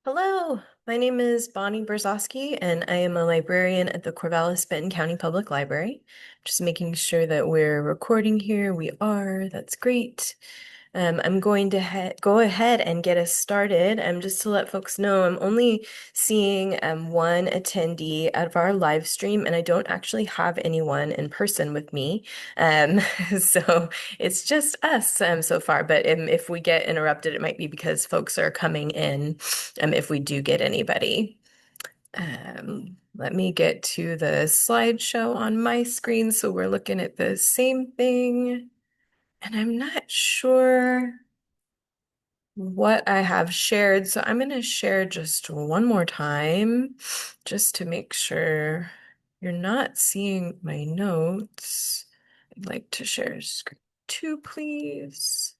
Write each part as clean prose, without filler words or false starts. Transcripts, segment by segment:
Hello, my name is Bonnie Brzozowski, and I am a librarian at the Corvallis-Benton County Public Library. Just making sure that we're recording here. We are. That's great. I'm going to go ahead and get us started. Just to let folks know, I'm only seeing one attendee out of our live stream, and I don't actually have anyone in person with me. Um, so it's just us so far. But if we get interrupted, it might be because folks are coming in if we do get anybody. Let me get to the slideshow on my screen so we're looking at the same thing. And I'm not sure what I have shared, so I'm going to share just one more time just to make sure you're not seeing my notes. I'd like to share screen two, please.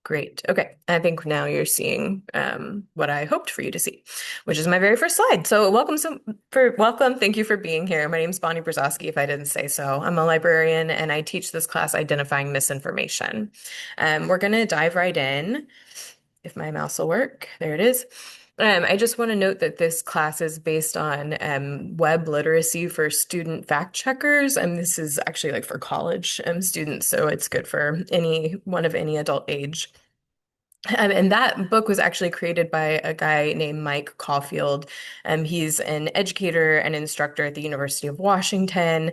Great. Okay. I think now you're seeing what I hoped for you to see, which is my very first slide. So welcome. Thank you for being here. My name is Bonnie Brzozowski, if I didn't say so. I'm a librarian and I teach this class identifying misinformation. We're going to dive right in. If my mouse will work, there it is. I just want to note that this class is based on web literacy for student fact checkers, and this is actually like for college students, so it's good for anyone of any adult age. And that book was actually created by a guy named Mike Caulfield. He's an educator and instructor at the University of Washington.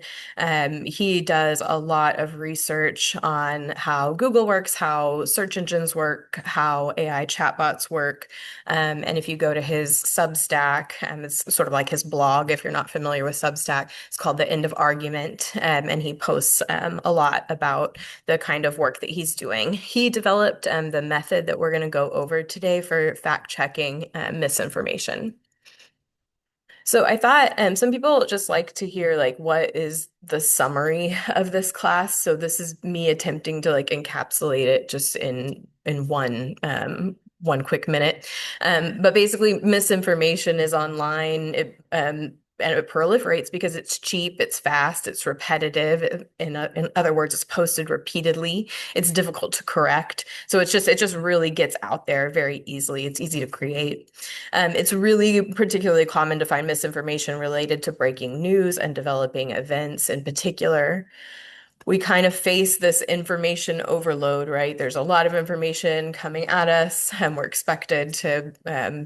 He does a lot of research on how Google works, how search engines work, how AI chatbots work. And if you go to his Substack, it's sort of like his blog, if you're not familiar with Substack, it's called The End of Argument. And he posts a lot about the kind of work that he's doing. He developed the method that we're going to go over today for fact checking misinformation. So I thought some people just like to hear like what is the summary of this class. So this is me attempting to like encapsulate it just in one quick minute. But basically, misinformation is online. And it proliferates because it's cheap, it's fast, it's repetitive. In other words, it's posted repeatedly. It's difficult to correct. So it just really gets out there very easily. It's easy to create. It's really particularly common to find misinformation related to breaking news and developing events in particular. We kind of face this information overload, right? There's a lot of information coming at us, and we're expected to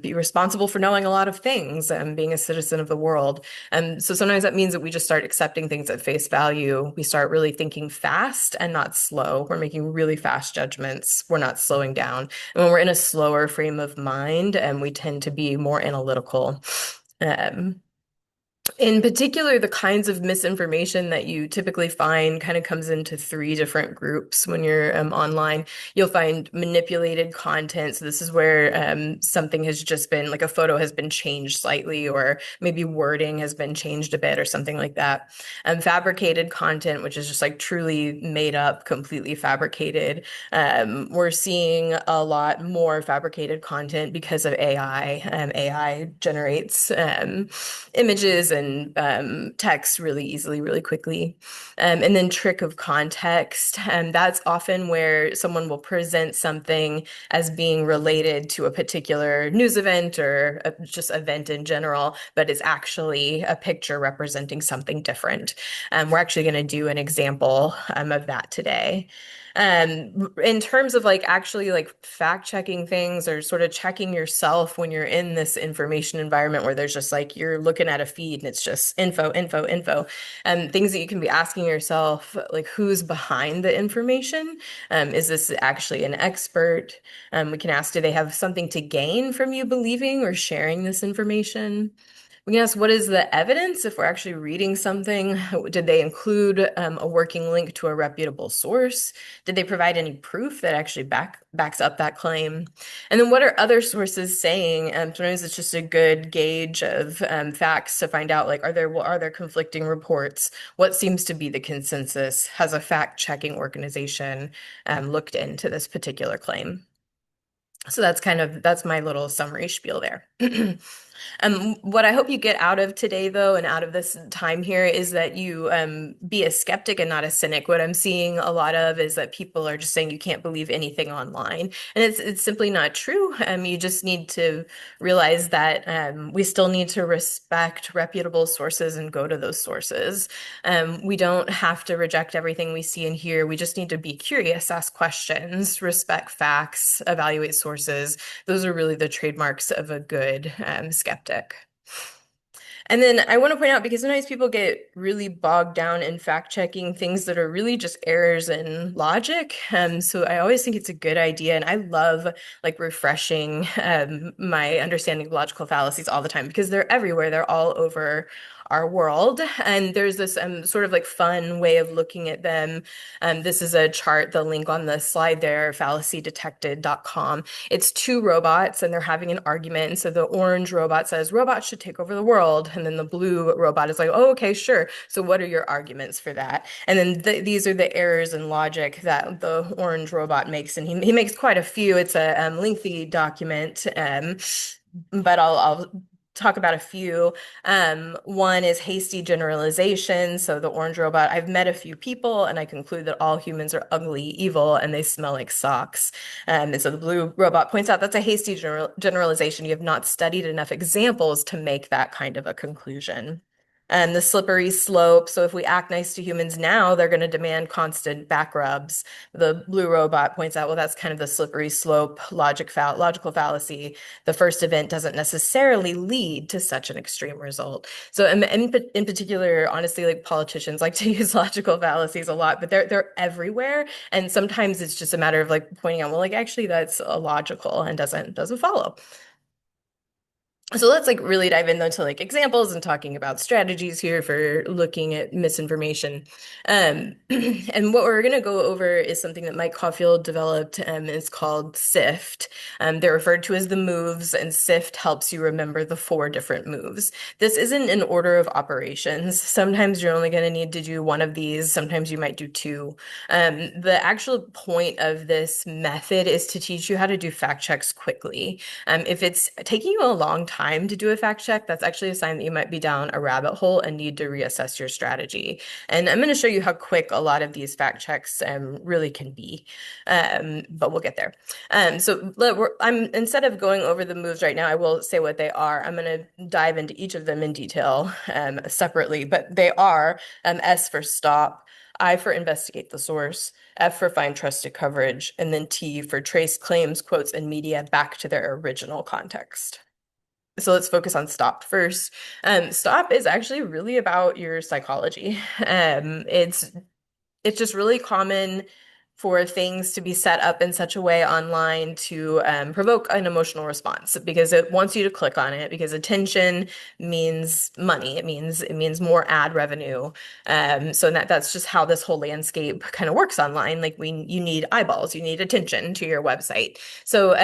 be responsible for knowing a lot of things and being a citizen of the world. And so sometimes that means that we just start accepting things at face value. We start really thinking fast and not slow. We're making really fast judgments. We're not slowing down. And when we're in a slower frame of mind, and we tend to be more analytical. Um, in particular, the kinds of misinformation that you typically find kind of comes into three different groups when you're online. You'll find manipulated content. So this is where something has just been like a photo has been changed slightly, or maybe wording has been changed a bit, or something like that. Fabricated content, which is just like truly made up, completely fabricated. We're seeing a lot more fabricated content because of AI. AI generates images and text really easily, really quickly. And then trick of context. That's often where someone will present something as being related to a particular news event or just event in general, but it's actually a picture representing something different. We're actually going to do an example of that today. In terms of like actually like fact checking things or sort of checking yourself when you're in this information environment where there's just like you're looking at a feed and it's just info, info, info, and things that you can be asking yourself, like who's behind the information? Is this actually an expert? We can ask, do they have something to gain from you believing or sharing this information? We can ask, what is the evidence if we're actually reading something? Did they include a working link to a reputable source? Did they provide any proof that actually backs up that claim? And then what are other sources saying? Sometimes it's just a good gauge of facts to find out, like, are there conflicting reports? What seems to be the consensus? Has a fact-checking organization looked into this particular claim? So that's my little summary spiel there. What I hope you get out of today, though, and out of this time here, is that you be a skeptic and not a cynic. What I'm seeing a lot of is that people are just saying you can't believe anything online, and it's simply not true. You just need to realize that we still need to respect reputable sources and go to those sources. We don't have to reject everything we see and hear. We just need to be curious, ask questions, respect facts, evaluate sources. Those are really the trademarks of a good skeptic. And then I want to point out because sometimes people get really bogged down in fact checking things that are really just errors in logic. So I always think it's a good idea, and I love like refreshing my understanding of logical fallacies all the time because they're everywhere. They're all over our world, and there's this sort of like fun way of looking at them. This is a chart, the link on the slide there, fallacydetected.com. It's two robots and they're having an argument. And so the orange robot says robots should take over the world. And then the blue robot is like, oh, okay, sure. So what are your arguments for that? And then these are the errors in logic that the orange robot makes. And he makes quite a few. It's a lengthy document. But I'll talk about a few. One is hasty generalization. So the orange robot, I've met a few people and I conclude that all humans are ugly, evil, and they smell like socks. And so the blue robot points out that's a hasty generalization. You have not studied enough examples to make that kind of a conclusion. And the slippery slope. So if we act nice to humans now, they're going to demand constant back rubs. The blue robot points out, well, that's kind of the slippery slope logical fallacy. The first event doesn't necessarily lead to such an extreme result. So in particular, honestly, like politicians like to use logical fallacies a lot, but they're everywhere. And sometimes it's just a matter of like pointing out, well, like actually that's illogical and doesn't follow. So let's like really dive into like examples and talking about strategies here for looking at misinformation. And what we're going to go over is something that Mike Caulfield developed. It's called SIFT. They're referred to as the moves, and SIFT helps you remember the four different moves. This isn't an order of operations. Sometimes you're only going to need to do one of these. Sometimes you might do two. The actual point of this method is to teach you how to do fact checks quickly. If it's taking you a long time to do a fact check, that's actually a sign that you might be down a rabbit hole and need to reassess your strategy. And I'm going to show you how quick a lot of these fact checks really can be, but we'll get there. Instead of going over the moves right now, I will say what they are. I'm going to dive into each of them in detail separately, but they are S for stop, I for investigate the source, F for find trusted coverage, and then T for trace claims, quotes, and media back to their original context. So let's focus on stop first. Stop is actually really about your psychology. It's just really common for things to be set up in such a way online to provoke an emotional response because it wants you to click on it because attention means money. It means more ad revenue. So that's just how this whole landscape kind of works online. Like you need eyeballs, you need attention to your website. So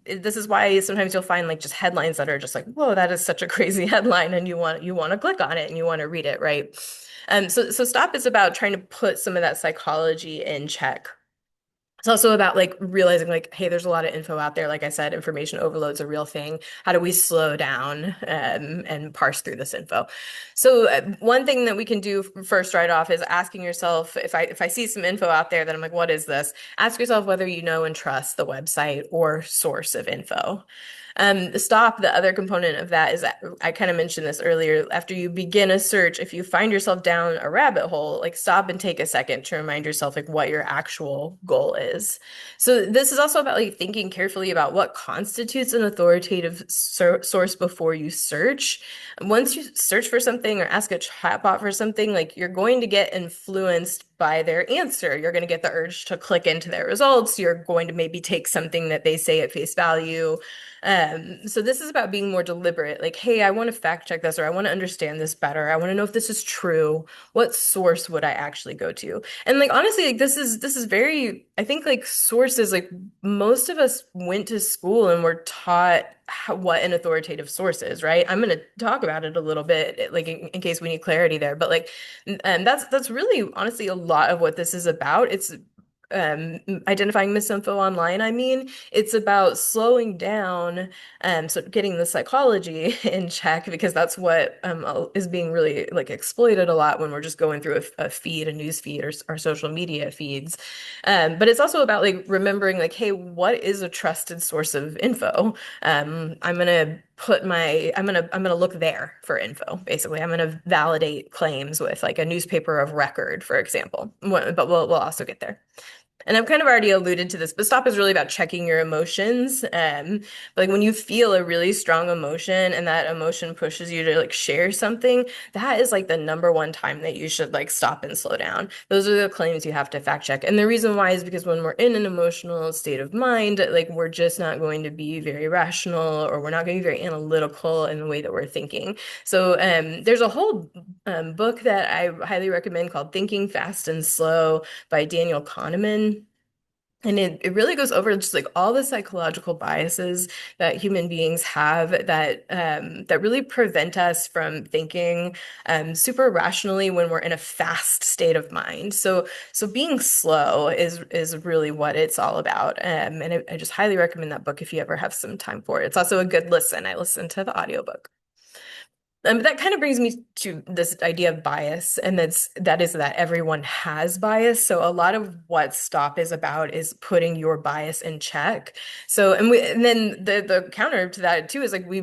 this is why sometimes you'll find like just headlines that are just like, whoa, that is such a crazy headline, and you want to click on it and you want to read it, right? So stop is about trying to put some of that psychology in check. It's also about like realizing like, hey, there's a lot of info out there. Like I said, information overload's a real thing. How do we slow down and parse through this info? So one thing that we can do first right off is asking yourself, if I see some info out there that I'm like, what is this? Ask yourself whether you know and trust the website or source of info. Stop, the other component of that is I kind of mentioned this earlier. After you begin a search, if you find yourself down a rabbit hole, like stop and take a second to remind yourself like what your actual goal is. So this is also about like thinking carefully about what constitutes an authoritative source before you search. Once you search for something or ask a chatbot for something, like you're going to get influenced by their answer. You're going to get the urge to click into their results. You're going to maybe take something that they say at face value. So this is about being more deliberate. Like, hey, I want to fact check this, or I want to understand this better. I want to know if this is true. What source would I actually go to? And like honestly, like this is very, I think like sources, like most of us went to school and were taught what an authoritative source is, right? I'm going to talk about it a little bit, like in case we need clarity there. But like, and that's really honestly a lot of what this is about. It's identifying misinfo online, I mean, it's about slowing down, so getting the psychology in check because that's what is being really like exploited a lot when we're just going through a feed, a news feed, or our social media feeds. But it's also about like remembering like, hey, what is a trusted source of info? I'm gonna look there for info, basically. I'm gonna validate claims with like a newspaper of record, for example. But we'll also get there. And I've kind of already alluded to this, but stop is really about checking your emotions. Like when you feel a really strong emotion and that emotion pushes you to like share something, that is like the number one time that you should like stop and slow down. Those are the claims you have to fact check. And the reason why is because when we're in an emotional state of mind, like we're just not going to be very rational or we're not going to be very analytical in the way that we're thinking. So there's a whole book that I highly recommend called Thinking Fast and Slow by Daniel Kahneman. And it really goes over just like all the psychological biases that human beings have that really prevent us from thinking super rationally when we're in a fast state of mind. So being slow is really what it's all about. And I just highly recommend that book if you ever have some time for it. It's also a good listen. I listened to the audiobook. But that kind of brings me to this idea of bias, and that is that everyone has bias. So a lot of what Stop is about is putting your bias in check. So and then the counter to that too is like we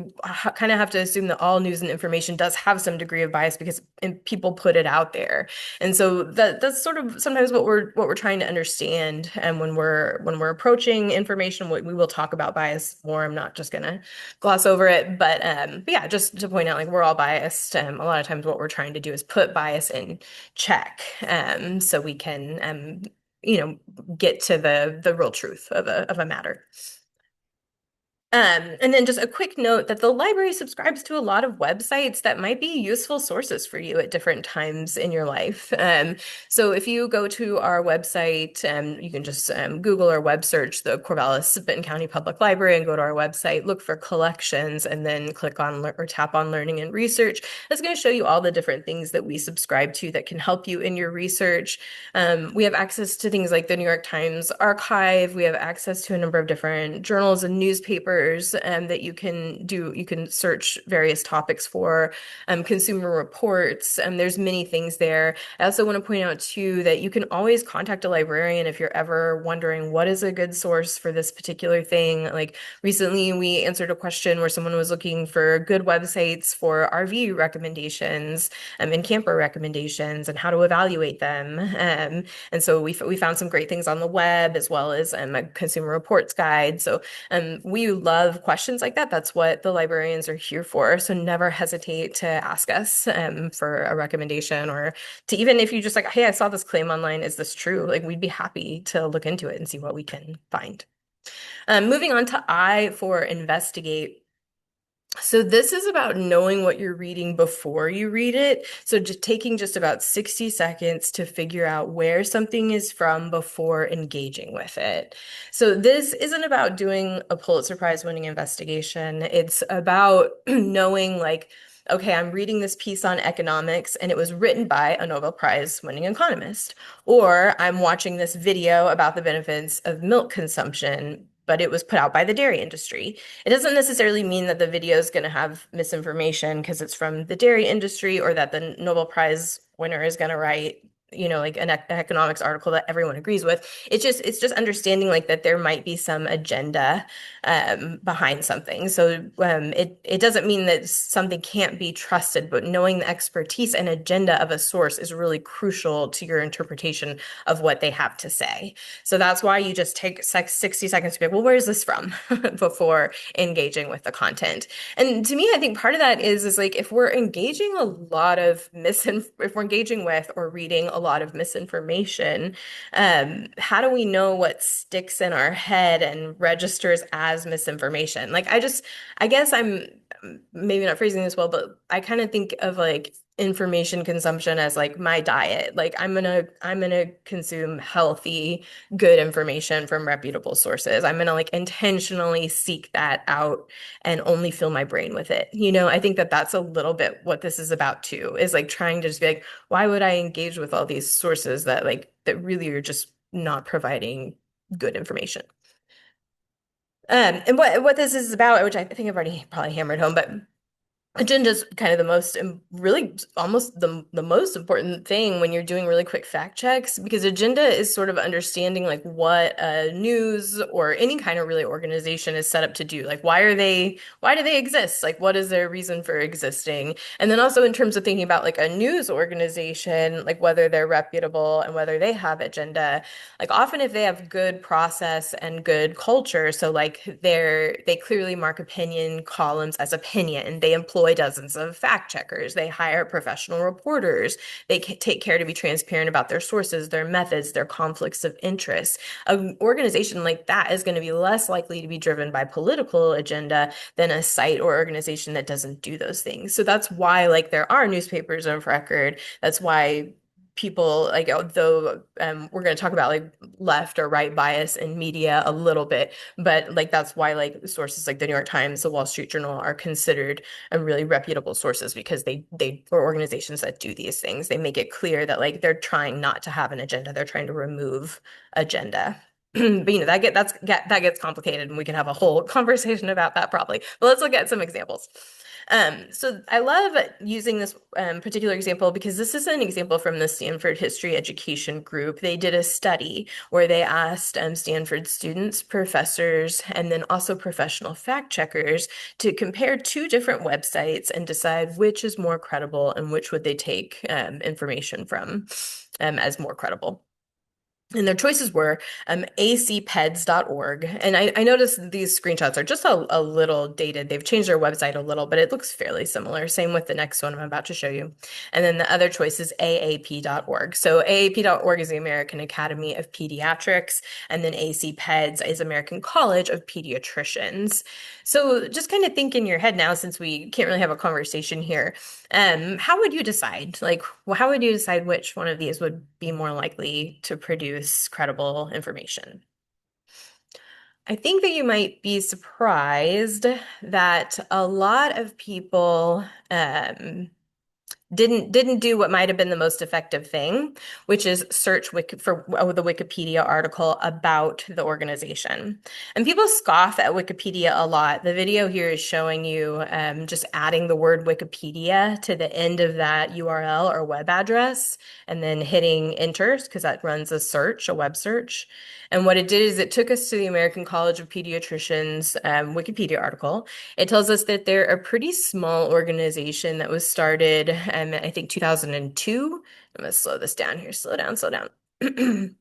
kind of have to assume that all news and information does have some degree of bias because people put it out there. And so that's sort of sometimes what we're trying to understand. And when we're approaching information, we will talk about bias more. I'm not just gonna gloss over it. But yeah, just to point out, like we're all biased. A lot of times what we're trying to do is put bias in check, so we can, get to the real truth of a matter. And then just a quick note that the library subscribes to a lot of websites that might be useful sources for you at different times in your life. So if you go to our website, you can just Google or web search the Corvallis-Benton County Public Library and go to our website, look for collections, and then click on or tap on learning and research. That's going to show you all the different things that we subscribe to that can help you in your research. We have access to things like the New York Times archive. We have access to a number of different journals and newspapers that you can do. You can search various topics for consumer reports. There's many things there. I also want to point out too that you can always contact a librarian if you're ever wondering what is a good source for this particular thing. Like recently, we answered a question where someone was looking for good websites for RV recommendations and camper recommendations and how to evaluate them. And so we found some great things on the web as well as a consumer reports guide. So we love questions like that. That's what the librarians are here for. So never hesitate to ask us for a recommendation or to even if you just like, hey, I saw this claim online. Is this true? Like we'd be happy to look into it and see what we can find. Moving on to I for investigate. So this is about knowing what you're reading before you read it. So just taking just about 60 seconds to figure out where something is from before engaging with it. So this isn't about doing a Pulitzer Prize winning investigation. It's about knowing like, okay, I'm reading this piece on economics and it was written by a Nobel Prize winning economist. Or I'm watching this video about the benefits of milk consumption, but it was put out by the dairy industry. It doesn't necessarily mean that the video is going to have misinformation because it's from the dairy industry or that the Nobel Prize winner is going to write, like an economics article that everyone agrees with. It's just understanding like that there might be some agenda behind something. So it doesn't mean that something can't be trusted, but knowing the expertise and agenda of a source is really crucial to your interpretation of what they have to say. So that's why you just take 60 seconds to be like, well, where is this from before engaging with the content. And to me, I think part of that is like if we're engaging if we're engaging with or reading a lot of misinformation, how do we know what sticks in our head and registers as misinformation? Like I guess I'm maybe not phrasing this well, but I kind of think of like information consumption as like my diet. Like I'm gonna consume healthy, good information from reputable sources. I'm gonna like intentionally seek that out and only fill my brain with it. I think that that's a little bit what this is about too, is like trying to just be like, why would I engage with all these sources that really are just not providing good information. And what this is about, which I think I've already probably hammered home, but agenda is kind of the most, really almost the most important thing when you're doing really quick fact checks, because agenda is sort of understanding like what a news or any kind of really organization is set up to do. Like why do they exist? Like what is their reason for existing? And then also in terms of thinking about like a news organization, like whether they're reputable and whether they have agenda, like often if they have good process and good culture, so like they clearly mark opinion columns as opinion. They employ dozens of fact checkers. They hire professional reporters. They take care to be transparent about their sources, their methods, their conflicts of interest. An organization like that is going to be less likely to be driven by political agenda than a site or organization that doesn't do those things. So that's why like there are newspapers of record. That's why people like though we're going to talk about like left or right bias in media a little bit, but like that's why like sources like the New York Times, the Wall Street Journal are considered really reputable sources, because they are organizations that do these things. They make it clear that like they're trying not to have an agenda, they're trying to remove agenda. But that gets complicated, and we can have a whole conversation about that probably. But let's look at some examples. So I love using this particular example because this is an example from the Stanford History Education Group. They did a study where they asked Stanford students, professors, and then also professional fact checkers to compare two different websites and decide which is more credible and which would they take information from as more credible. And their choices were acpeds.org. And I noticed these screenshots are just a little dated. They've changed their website a little, but it looks fairly similar. Same with the next one I'm about to show you. And then the other choice is aap.org. So aap.org is the American Academy of Pediatrics, and then ACPEDS is American College of Pediatricians. So just kind of think in your head now, since we can't really have a conversation here, how would you decide? Like, how would you decide which one of these would be more likely to produce credible information? I think that you might be surprised that a lot of people didn't do what might have been the most effective thing, which is search for the Wikipedia article about the organization. And people scoff at Wikipedia a lot. The video here is showing you just adding the word Wikipedia to the end of that URL or web address, and then hitting enter because that runs a web search. And what it did is it took us to the American College of Pediatricians Wikipedia article. It tells us that they're a pretty small organization that was started, I think 2002. I'm going to slow this down here. Slow down, slow down.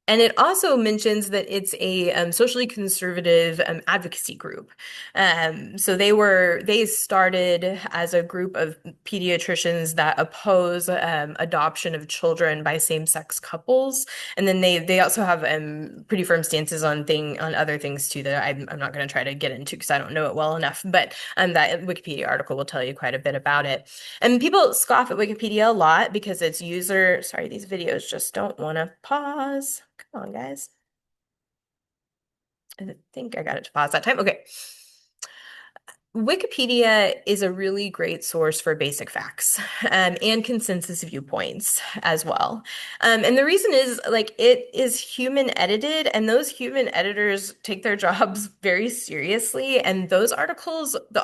And it also mentions that it's a socially conservative advocacy group. So they started as a group of pediatricians that oppose adoption of children by same-sex couples. And then they also have pretty firm stances on other things too that I'm not going to try to get into because I don't know it well enough. But that Wikipedia article will tell you quite a bit about it. And people scoff at Wikipedia a lot because it's sorry, these videos just don't want to pause. Come on, guys. I think I got it to pause that time. Okay. Wikipedia is a really great source for basic facts and consensus viewpoints as well. And the reason is like it is human edited, and those human editors take their jobs very seriously. And the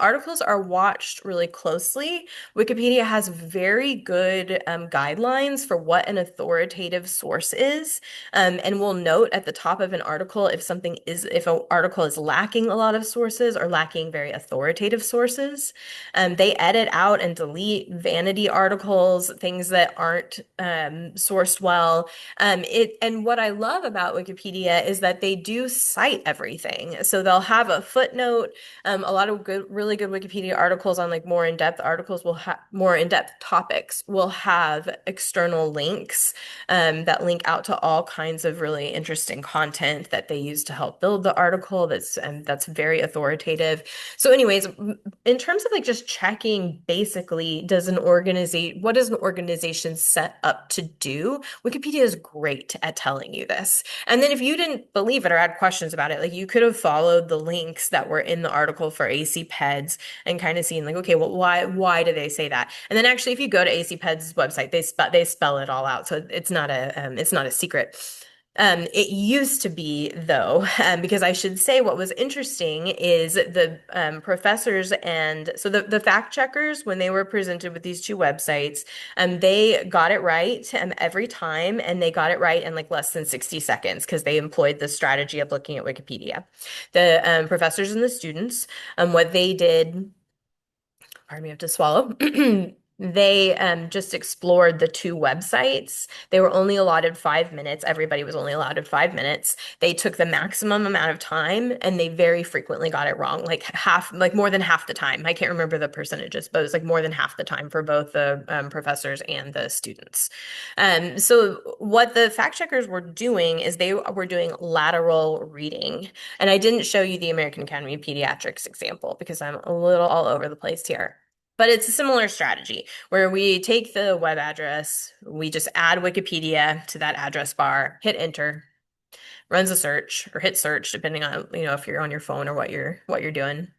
articles are watched really closely. Wikipedia has very good guidelines for what an authoritative source is, and will note at the top of an article if an article is lacking a lot of sources or lacking very authoritative sources. They edit out and delete vanity articles, things that aren't sourced well. And what I love about Wikipedia is that they do cite everything. So they'll have a footnote. A lot of really good Wikipedia articles on like more in-depth topics will have external links that link out to all kinds of really interesting content that they use to help build the article. That's very authoritative. So anyways, in terms of like just checking basically, what does an organization set up to do? Wikipedia is great at telling you this. And then if you didn't believe it or had questions about it, like you could have followed the links that were in the article for AC Peds and kind of seen like, okay, well, why do they say that? And then actually, if you go to AC Peds' website, they spell it all out, so it's not a secret. It used to be, though, because I should say what was interesting is the professors and so the fact checkers, when they were presented with these two websites, they got it right every time, and they got it right in like less than 60 seconds because they employed the strategy of looking at Wikipedia. The professors and the students, what they did, pardon me, I have to swallow. They just explored the two websites. They were only allotted 5 minutes. Everybody was only allotted 5 minutes. They took the maximum amount of time, and they very frequently got it wrong, like more than half the time. I can't remember the percentages, but it was like more than half the time for both the professors and the students. So what the fact checkers were doing is they were doing lateral reading. And I didn't show you the American Academy of Pediatrics example because I'm a little all over the place here. But it's a similar strategy where we take the web address, we just add Wikipedia to that address bar, hit enter, runs a search or hit search depending on, if you're on your phone or what you're doing.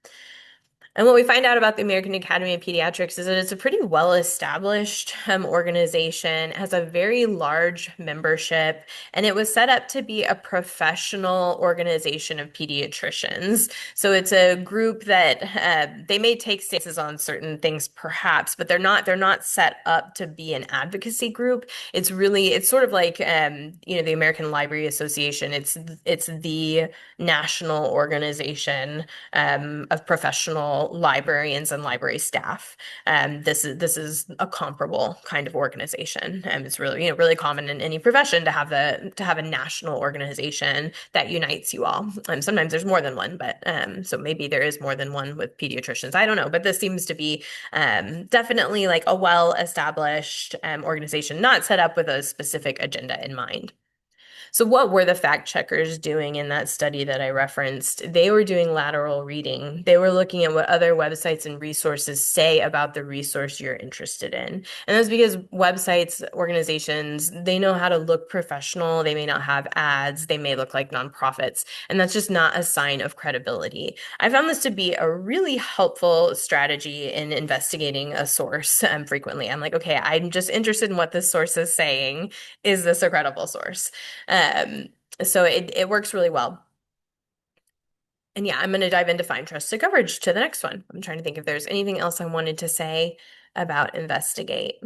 And what we find out about the American Academy of Pediatrics is that it's a pretty well-established organization, has a very large membership, and it was set up to be a professional organization of pediatricians. So it's a group that they may take stances on certain things, perhaps, but they're not set up to be an advocacy group. It's sort of like the American Library Association. It's the national organization of professional librarians and library staff. This is a comparable kind of organization. It's really, really common in any profession to have a national organization that unites you all. Sometimes there's more than one, but so maybe there is more than one with pediatricians. I don't know, but this seems to be definitely like a well-established organization, not set up with a specific agenda in mind. So what were the fact checkers doing in that study that I referenced? They were doing lateral reading. They were looking at what other websites and resources say about the resource you're interested in. And that's because websites, organizations, they know how to look professional. They may not have ads. They may look like nonprofits. And that's just not a sign of credibility. I found this to be a really helpful strategy in investigating a source frequently. I'm like, okay, I'm just interested in what this source is saying. Is this a credible source? So it works really well. And yeah, I'm going to dive into find trusted coverage to the next one. I'm trying to think if there's anything else I wanted to say about investigate.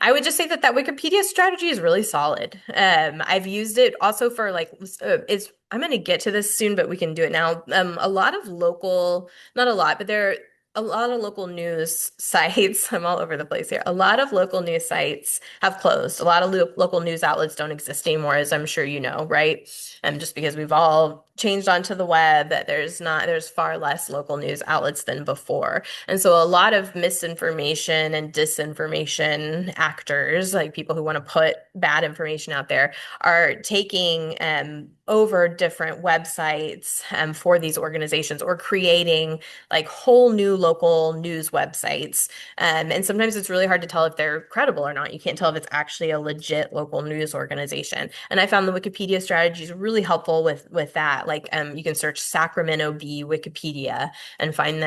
I would just say that Wikipedia strategy is really solid. I've used it also for I'm going to get to this soon, but we can do it now. A lot of local, not a lot, but there are a lot of local news sites. I'm all over the place here. A lot of local news sites have closed. A lot of local news outlets don't exist anymore, as I'm sure you know, right? And just because we've all changed onto the web, there's far less local news outlets than before. And so a lot of misinformation and disinformation actors, like people who want to put bad information out there, are taking over different websites for these organizations or creating like whole new local news websites. And sometimes it's really hard to tell if they're credible or not. You can't tell if it's actually a legit local news organization. And I found the Wikipedia strategy is really helpful with that. Like you can search Sacramento Bee Wikipedia and find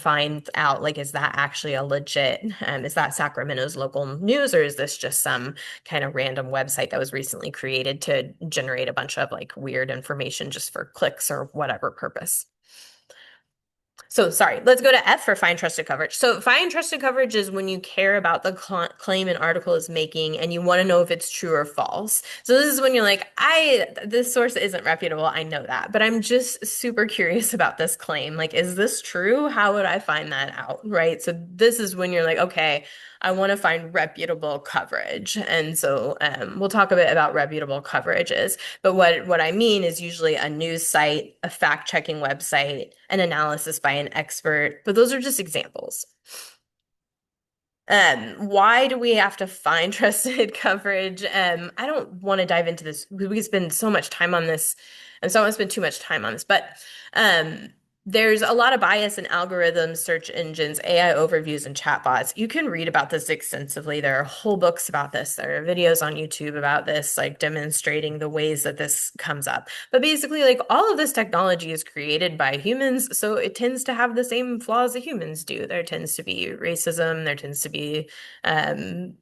find out like, is that actually a legit, is that Sacramento's local news, or is this just some kind of random website that was recently created to generate a bunch of like weird information just for clicks or whatever purpose? So sorry, let's go to F for find trusted coverage. So find trusted coverage is when you care about the claim an article is making and you want to know if it's true or false. So this is when you're like, this source isn't reputable. I know that, but I'm just super curious about this claim. Like, is this true? How would I find that out? Right. So this is when you're like, okay, I want to find reputable coverage. And so we'll talk a bit about reputable coverages. But what I mean is usually a news site, a fact-checking website, an analysis by an expert. But those are just examples. Why do we have to find trusted coverage? I don't want to dive into this. We spend so much time on this, and so I don't want to spend too much time on this. But There's a lot of bias in algorithms, search engines, AI overviews, and chatbots. You can read about this extensively. There are whole books about this. There are videos on YouTube about this, like demonstrating the ways that this comes up. But basically, like all of this technology is created by humans, so it tends to have the same flaws that humans do. There tends to be racism. There tends to be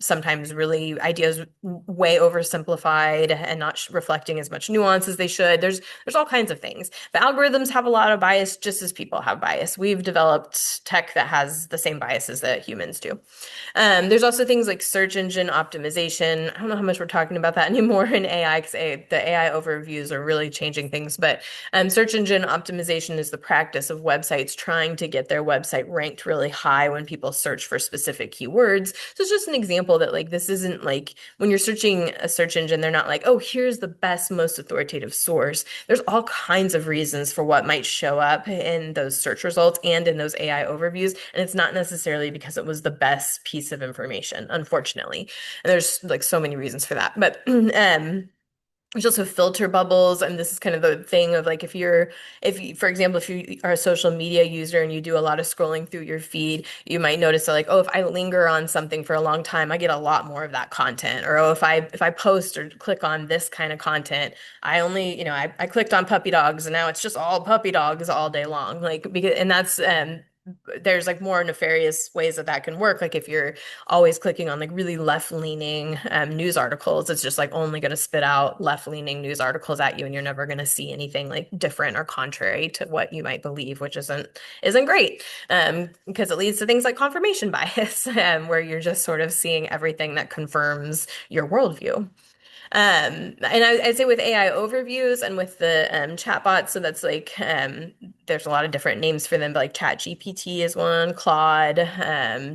sometimes really ideas way oversimplified and not reflecting as much nuance as they should. There's all kinds of things. The algorithms have a lot of bias, just as people have bias. We've developed tech that has the same biases that humans do. There's also things like search engine optimization. I don't know how much we're talking about that anymore in AI because the AI overviews are really changing things. But search engine optimization is the practice of websites trying to get their website ranked really high when people search for specific keywords. So it's just an example that like this isn't like when you're searching a search engine, they're not like, oh, here's the best, most authoritative source. There's all kinds of reasons for what might show up in those search results and in those AI overviews. And it's not necessarily because it was the best piece of information, unfortunately. And there's like so many reasons for that. But there's also filter bubbles, and this is kind of the thing of like if you, for example, if you are a social media user and you do a lot of scrolling through your feed, you might notice that like, oh, if I linger on something for a long time, I get a lot more of that content. Or oh, if I post or click on this kind of content, I only, I clicked on puppy dogs and now it's just all puppy dogs all day long. Like because and that's there's like more nefarious ways that that can work. Like if you're always clicking on like really left-leaning news articles, it's just like only going to spit out left-leaning news articles at you, and you're never going to see anything like different or contrary to what you might believe, which isn't great because it leads to things like confirmation bias, where you're just sort of seeing everything that confirms your worldview. And I'd say with AI overviews and with the chatbots, so that's like there's a lot of different names for them, but like Chat GPT is one, Claude,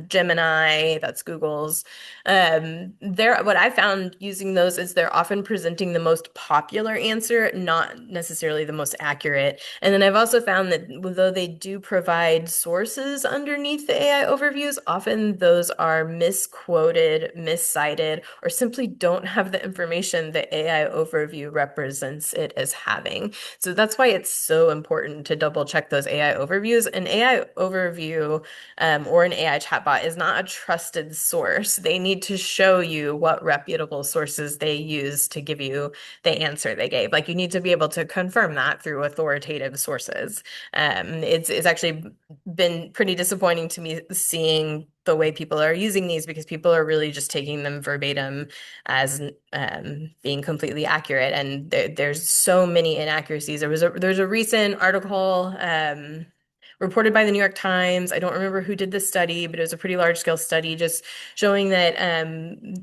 Gemini, that's Google's. What I found using those is they're often presenting the most popular answer, not necessarily the most accurate. And then I've also found that though they do provide sources underneath the AI overviews, often those are misquoted, miscited, or simply don't have the information the AI overview represents it as having. So that's why it's so important to double check those AI overviews. An AI overview or an AI chatbot is not a trusted source. They need to show you what reputable sources they use to give you the answer they gave. Like you need to be able to confirm that through authoritative sources. It's actually been pretty disappointing to me seeing the way people are using these because people are really just taking them verbatim as being completely accurate, and there's so many inaccuracies. There's a recent article reported by the New York Times. I don't remember who did the study, but it was a pretty large scale study just showing that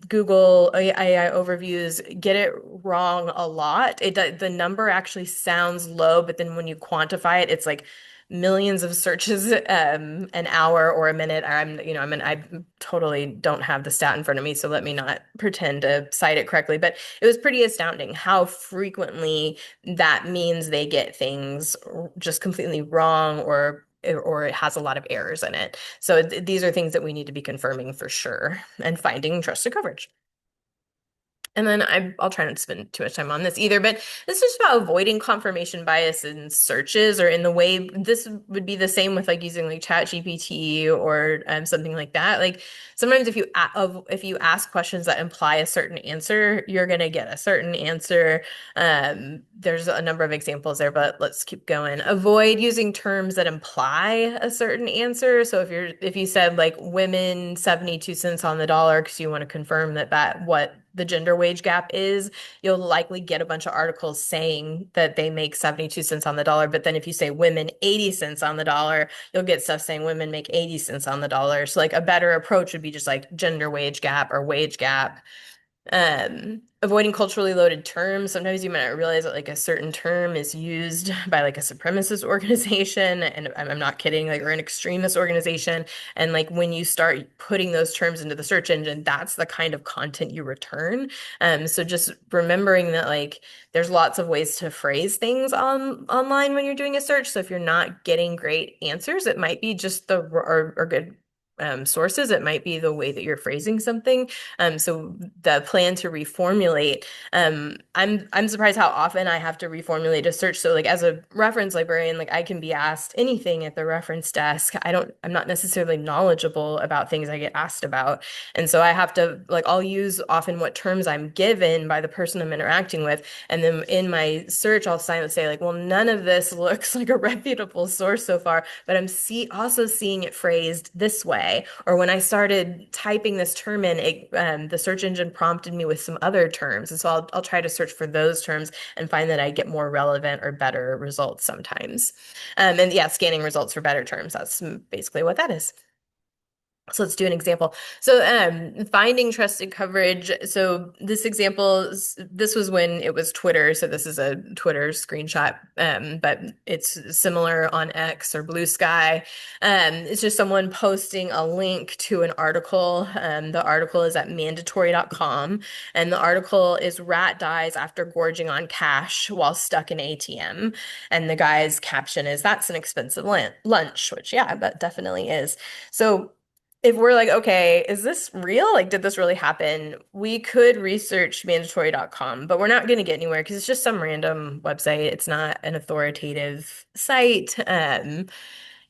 Google AI overviews get it wrong a lot. The number actually sounds low, but then when you quantify it, it's like millions of searches an hour or a minute. I totally don't have the stat in front of me, so let me not pretend to cite it correctly. But it was pretty astounding how frequently that means they get things just completely wrong or it has a lot of errors in it. So these are things that we need to be confirming for sure and finding trusted coverage. And then I'll try not to spend too much time on this either, but this is about avoiding confirmation bias in searches or in the way this would be the same with like using like Chat GPT or something like that. Like sometimes if you ask questions that imply a certain answer, you're gonna get a certain answer. There's a number of examples there, but let's keep going. Avoid using terms that imply a certain answer. So if you said like women 72 cents on the dollar because you want to confirm that what the gender wage gap is, you'll likely get a bunch of articles saying that they make 72 cents on the dollar. But then if you say women 80 cents on the dollar, you'll get stuff saying women make 80 cents on the dollar. So like a better approach would be just like gender wage gap or wage gap. Avoiding culturally loaded terms. Sometimes you might not realize that like a certain term is used by like a supremacist organization, and I'm not kidding, like or an extremist organization. And like when you start putting those terms into the search engine, that's the kind of content you return. So just remembering that like there's lots of ways to phrase things online when you're doing a search. So if you're not getting great answers, it might be just or good sources. It might be the way that you're phrasing something. So the plan to reformulate, I'm surprised how often I have to reformulate a search. So like as a reference librarian, like I can be asked anything at the reference desk. I'm not necessarily knowledgeable about things I get asked about. And so I have to like I'll use often what terms I'm given by the person I'm interacting with. And then in my search, I'll say like, well, none of this looks like a reputable source so far, but I'm also seeing it phrased this way. Or when I started typing this term in, the search engine prompted me with some other terms. And so I'll try to search for those terms and find that I get more relevant or better results sometimes. And yeah, scanning results for better terms. That's basically what that is. So let's do an example. So finding trusted coverage. So this example, this was when it was Twitter. So this is a Twitter screenshot, but it's similar on X or Blue Sky. It's just someone posting a link to an article. The article is at mandatory.com, and the article is rat dies after gorging on cash while stuck in ATM. And the guy's caption is, "That's an expensive lunch," which, yeah, that definitely is. So if we're like, okay, is this real? Like, did this really happen? We could research mandatory.com, but we're not going to get anywhere because it's just some random website. It's not an authoritative site.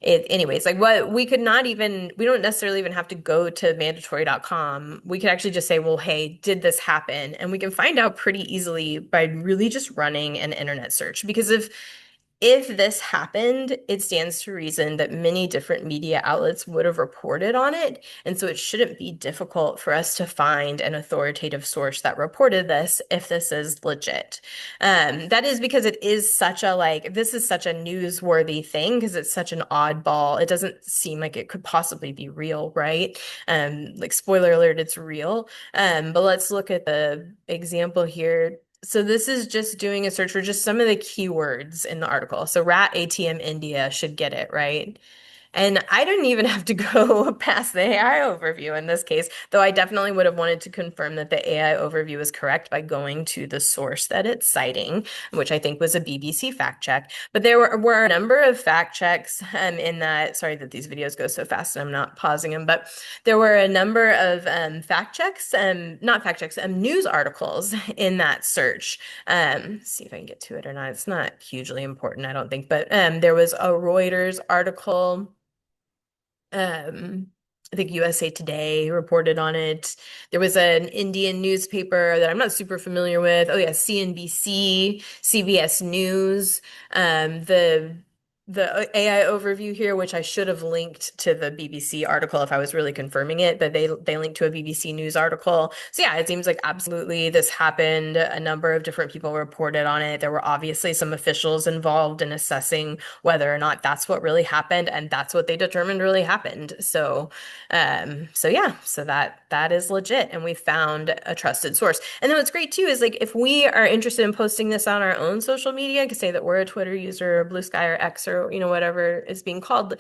Anyways, like what we don't necessarily even have to go to mandatory.com. We could actually just say, well, hey, did this happen? And we can find out pretty easily by really just running an internet search. Because if this happened, it stands to reason that many different media outlets would have reported on it. And so it shouldn't be difficult for us to find an authoritative source that reported this if this is legit. That is because this is such a newsworthy thing because it's such an oddball. It doesn't seem like it could possibly be real, right? Like spoiler alert, it's real. But let's look at the example here. So this is just doing a search for just some of the keywords in the article. So rat ATM India should get it, right? And I didn't even have to go past the AI overview in this case, though I definitely would have wanted to confirm that the AI overview is correct by going to the source that it's citing, which I think was a BBC fact check. But there were a number of fact checks in that. Sorry that these videos go so fast and I'm not pausing them, but there were a number of fact checks, not fact checks, news articles in that search. See if I can get to it or not. It's not hugely important, I don't think, but there was a Reuters article. I think USA Today reported on it. There was an Indian newspaper that I'm not super familiar with. Oh yeah, CNBC, CBS News. The AI overview here, which I should have linked to the BBC article if I was really confirming it, but they linked to a BBC News article. So yeah, it seems like absolutely this happened. A number of different people reported on it. There were obviously some officials involved in assessing whether or not that's what really happened, and that's what they determined really happened. So yeah, so that is legit, and we found a trusted source. And then what's great too is like if we are interested in posting this on our own social media, could say that we're a Twitter user, or Blue Sky or X or whatever is being called,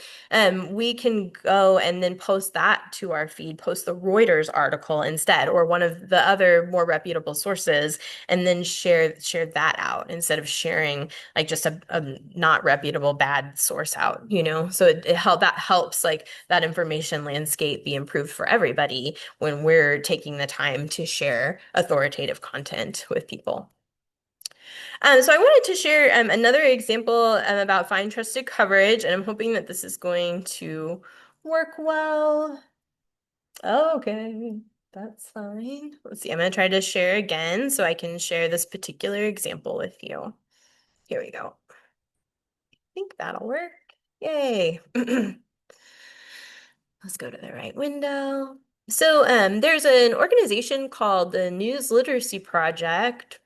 we can go and then post that to our feed, post the Reuters article instead, or one of the other more reputable sources, and then share that out instead of sharing like just a not reputable bad source out, So that helps like that information landscape be improved for everybody when we're taking the time to share authoritative content with people. So I wanted to share another example about find trusted coverage, and I'm hoping that this is going to work well. Oh, okay, that's fine. Let's see, I'm going to try to share again so I can share this particular example with you. Here we go. I think that'll work. Yay. Let's go to the right window. So there's an organization called the News Literacy Project.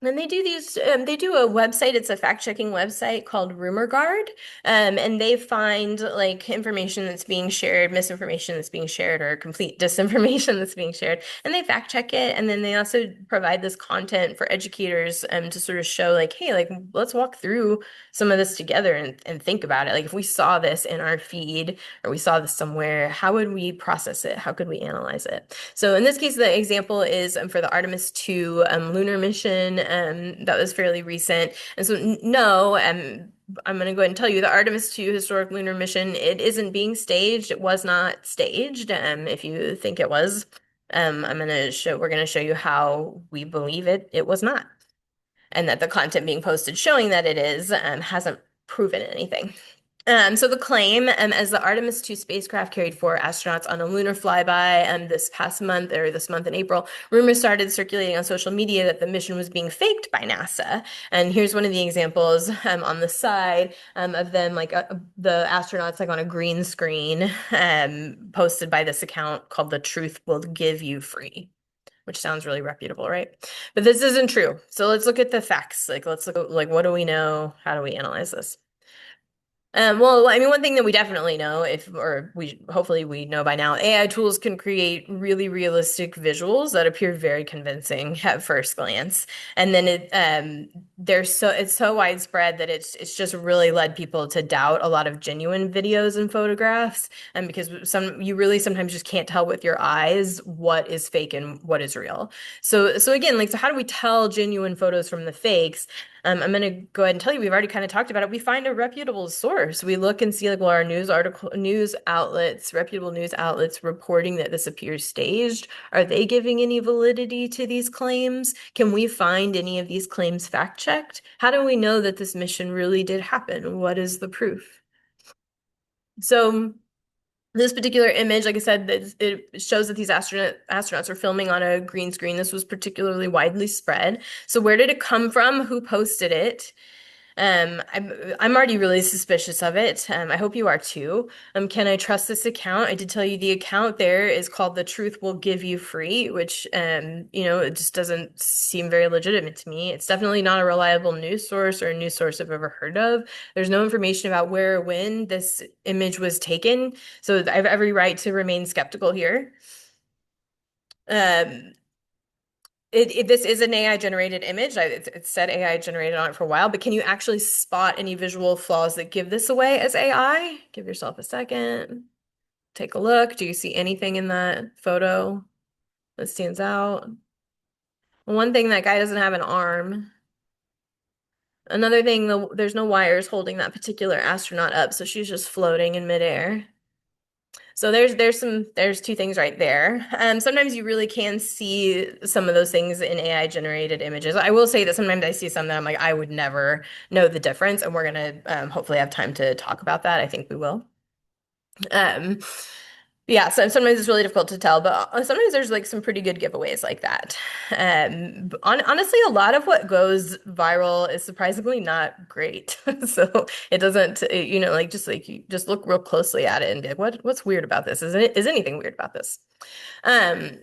And they do a website, it's a fact-checking website called Rumor Guard. And they find like information that's being shared, misinformation that's being shared, or complete disinformation that's being shared. And they fact check it. And then they also provide this content for educators to sort of show like, hey, like let's walk through some of this together and think about it. Like if we saw this in our feed or we saw this somewhere, how would we process it? How could we analyze it? So in this case, the example is for the Artemis 2 lunar mission that was fairly recent. And so no, I'm going to go ahead and tell you the Artemis 2 historic lunar mission, it isn't being staged. It was not staged. If you think it was, we're going to show you how we believe it was not. And that the content being posted showing that it is, hasn't proven anything. So the claim, as the Artemis 2 spacecraft carried 4 astronauts on a lunar flyby, this past month or this month in April, rumors started circulating on social media that the mission was being faked by NASA. And here's one of the examples on the side of them, like the astronauts like on a green screen, posted by this account called "The Truth Will Give You Free." Which sounds really reputable, right? But this isn't true. So let's look at the facts. Like, let's look at like what do we know? How do we analyze this? Well, I mean, one thing that we definitely know, or we hopefully we know by now, AI tools can create really realistic visuals that appear very convincing at first glance, and then it's so widespread that it's just really led people to doubt a lot of genuine videos and photographs, and because you really sometimes just can't tell with your eyes what is fake and what is real. So again, like, so how do we tell genuine photos from the fakes? I'm going to go ahead and tell you, we've already kind of talked about it. We find a reputable source. We look and see like, well, our reputable news outlets reporting that this appears staged. Are they giving any validity to these claims? Can we find any of these claims fact-checked? How do we know that this mission really did happen? What is the proof? So this particular image, like I said, it shows that these astronauts are filming on a green screen. This was particularly widely spread. So where did it come from? Who posted it? I'm already really suspicious of it. I hope you are too. Can I trust this account? I did tell you the account there is called "The Truth Will Give You Free," which, it just doesn't seem very legitimate to me. It's definitely not a reliable news source or a news source I've ever heard of. There's no information about where or when this image was taken, so I have every right to remain skeptical here. Um, this is an AI generated image. It said AI generated on it for a while, but can you actually spot any visual flaws that give this away as AI? Give yourself a second. Take a look. Do you see anything in that photo that stands out? One thing, that guy doesn't have an arm. Another thing, there's no wires holding that particular astronaut up, so she's just floating in midair. So there's two things right there. Sometimes you really can see some of those things in AI generated images. I will say that sometimes I see some that I'm like, I would never know the difference, and we're gonna hopefully have time to talk about that. I think we will. Um, yeah, so sometimes it's really difficult to tell, but sometimes there's like some pretty good giveaways like that. Honestly, a lot of what goes viral is surprisingly not great. So it doesn't, like you just look real closely at it and be like, what's weird about this? Is anything weird about this? Um,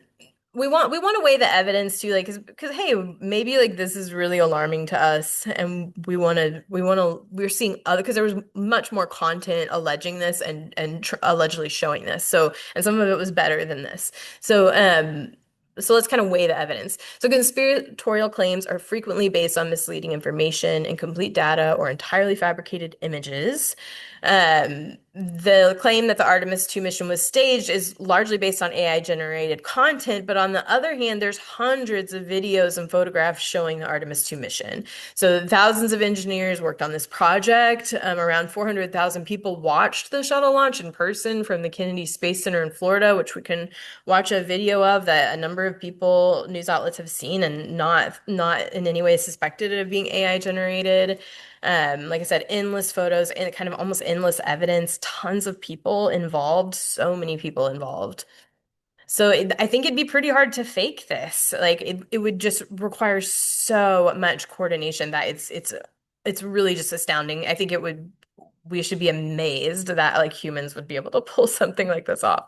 we want to weigh the evidence too, like, because hey, maybe like this is really alarming to us, and we're seeing other, because there was much more content alleging this and tr allegedly showing this. So, and some of it was better than this. So let's kind of weigh the evidence. So conspiratorial claims are frequently based on misleading information, incomplete data, or entirely fabricated images. The claim that the Artemis 2 mission was staged is largely based on AI generated content, but on the other hand, there's hundreds of videos and photographs showing the Artemis 2 mission. So thousands of engineers worked on this project. Around 400,000 people watched the shuttle launch in person from the Kennedy Space Center in Florida, which we can watch a video of that a number of people, news outlets have seen and not in any way suspected of being AI generated. Like I said, endless photos and kind of almost endless evidence, tons of people involved, so many people involved. So I think it'd be pretty hard to fake this. Like it would just require so much coordination that it's really just astounding. I think we should be amazed that like humans would be able to pull something like this off.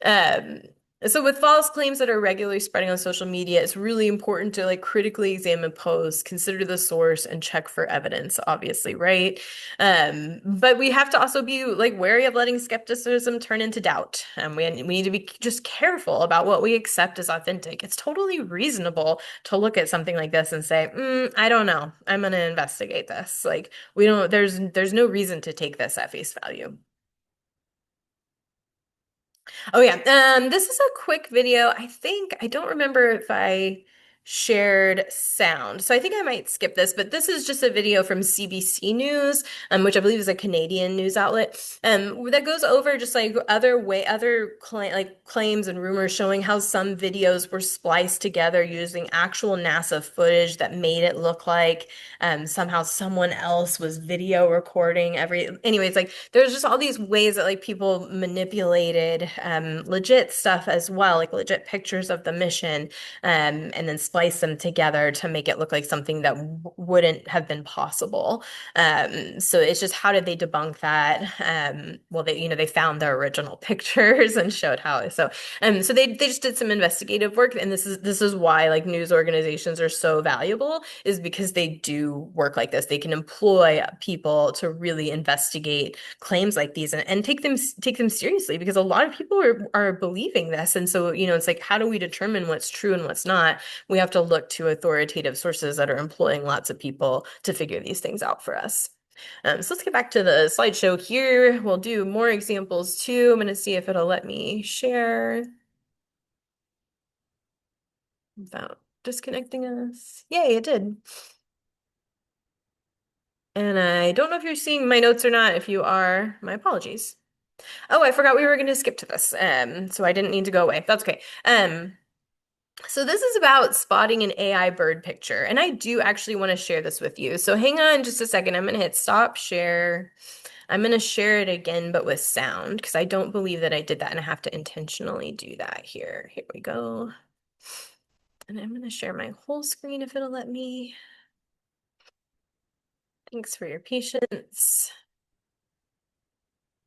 Um, so with false claims that are regularly spreading on social media, it's really important to like critically examine posts, consider the source, and check for evidence, obviously, right? But we have to also be like wary of letting skepticism turn into doubt. We need to be just careful about what we accept as authentic. It's totally reasonable to look at something like this and say, I don't know. I'm gonna investigate this. Like we don't, there's no reason to take this at face value. Oh yeah, this is a quick video. I don't remember if I shared sound. So I think I might skip this, but this is just a video from CBC News, which I believe is a Canadian news outlet, that goes over just like claims and rumors showing how some videos were spliced together using actual NASA footage that made it look like somehow someone else was video recording anyways, like there's just all these ways that like people manipulated legit stuff as well, like legit pictures of the mission, and then splice them together to make it look like something that wouldn't have been possible. So it's just how did they debunk that? Well, they found the original pictures and showed how. So they just did some investigative work, and this is why like news organizations are so valuable, is because they do work like this. They can employ people to really investigate claims like these and take them seriously, because a lot of people are believing this. And so, it's like, how do we determine what's true and what's not? We have to look to authoritative sources that are employing lots of people to figure these things out for us. So let's get back to the slideshow here. We'll do more examples too. I'm going to see if it'll let me share without disconnecting us. Yay, it did. And I don't know if you're seeing my notes or not. If you are, my apologies. Oh, I forgot we were going to skip to this. So I didn't need to go away. That's okay. So this is about spotting an AI bird picture, and I do actually want to share this with you. So hang on just a second. I'm going to hit stop share. I'm going to share it again, but with sound, because I don't believe that I did that, and I have to intentionally do that here. Here we go. And I'm going to share my whole screen if it'll let me. Thanks for your patience.